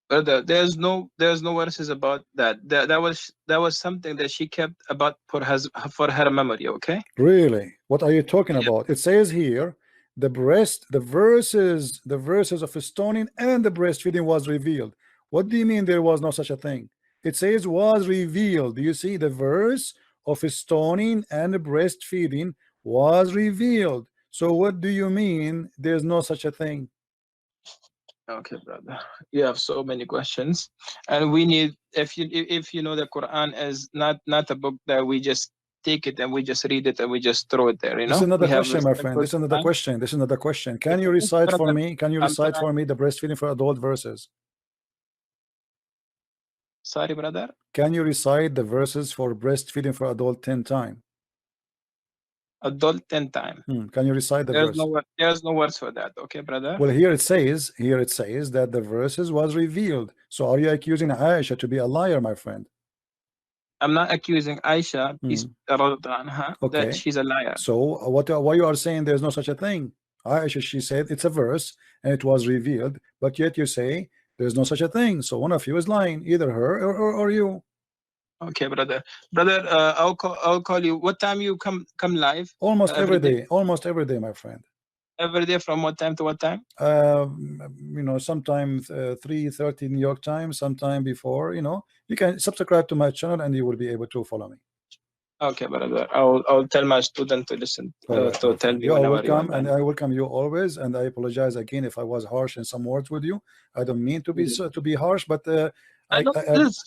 Brother, there's no verses about that. That was something that she kept about for her memory. Okay. Really? What are you talking about? It says here, the verses of stoning and the breastfeeding was revealed. What do you mean there was no such a thing? It says was revealed. Do you see the verse of stoning and breastfeeding was revealed? So what do you mean there's no such a thing? Okay, brother, you have so many questions, and we need, if you know the Quran is not a book that we just take it and we just read it and we just throw it there. This is another question, my friend. This is another question. This is another question. Can you recite for me? Can you recite for me the breastfeeding for adult verses? Sorry, brother. Can you recite the verses for breastfeeding for adult 10 times? Adult 10 times. Can you recite the verse? There's no words for that. Okay, brother. Well, here it says that the verses was revealed. So are you accusing Aisha to be a liar, my friend? I'm not accusing Aisha that she's a liar. So why you are saying there's no such a thing? Aisha, she said it's a verse and it was revealed, but yet you say there's no such a thing. So one of you is lying, either her or you. Okay, brother. I'll call you. What time you come live? Almost every day. Almost every day, my friend. Every day from what time to what time? You know, sometimes 3:30 New York time, sometime before. You know, you can subscribe to my channel and you will be able to follow me. Okay, brother. I'll tell my student to listen to tell me. You are welcome, and I welcome you always. And I apologize again if I was harsh in some words with you. I don't mean to be harsh, but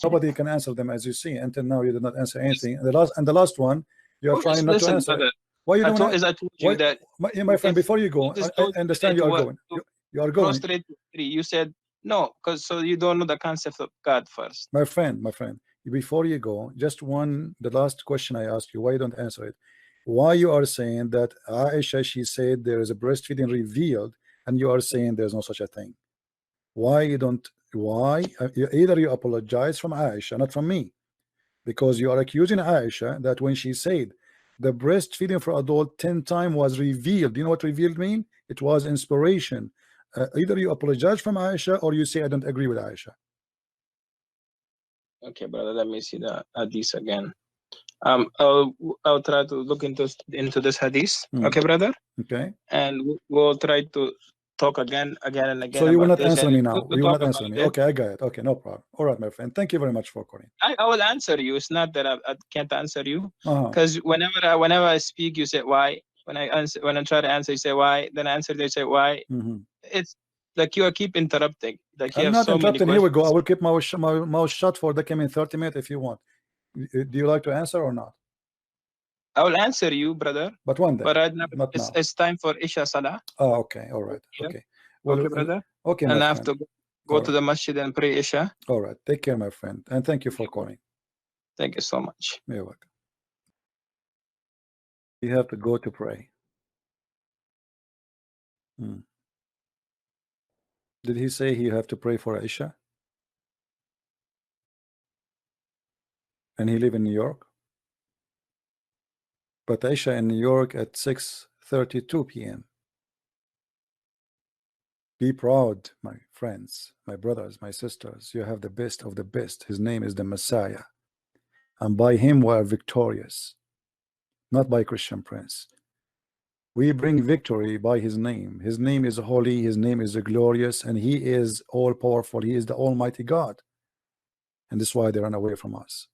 nobody can answer them, as you see. Until now, you did not answer anything. And the last one, you are trying not to answer. Brother. Why you don't? I told you that. My friend, before you go, I understand you are going. You are going. You said no, because so you don't know the concept of God first. My friend, before you go, just the last question I asked you, why you don't answer it? Why you are saying that Aisha, she said there is a breastfeeding revealed, and you are saying there's no such a thing? Why you don't? Why either you apologize from Aisha, not from me, because you are accusing Aisha that when she said the breastfeeding for adult 10 times was revealed. You know what revealed mean? It was inspiration. Either you apologize from Aisha or you say I don't agree with Aisha. Okay, brother, let me see the hadith again. I'll try to look into this hadith. Okay, brother. Okay. And we'll try to talk again and again. So you will not answer me now. You will not answer me. Okay, I got it. Okay, no problem. All right, my friend. Thank you very much for calling. I will answer you. It's not that I can't answer you, because whenever I speak, you say why. When I try to answer, you say why. Then I answer, they say why. It's like you keep interrupting. Like you I'm have not interrupting. Here we go. I will keep my mouth shut for the coming 30 minutes if you want. Do you like to answer or not? I will answer you, brother. But one day. But right now, it's time for Isha Salah. Oh, okay. All right. Yeah. Okay. Well, okay, brother. Okay, and I have to go to the masjid and pray Isha. All right. Take care, my friend. And thank you for calling. Thank you so much. You're welcome. You have to go to pray. Did he say you have to pray for Isha? And he live in New York? But Isha in New York at 6:32 p.m. Be proud, my friends, my brothers, my sisters. You have the best of the best. His name is the Messiah. And by him we are victorious. Not by Christian Prince. We bring victory by his name. His name is holy. His name is glorious. And he is all powerful. He is the Almighty God. And this is why they run away from us.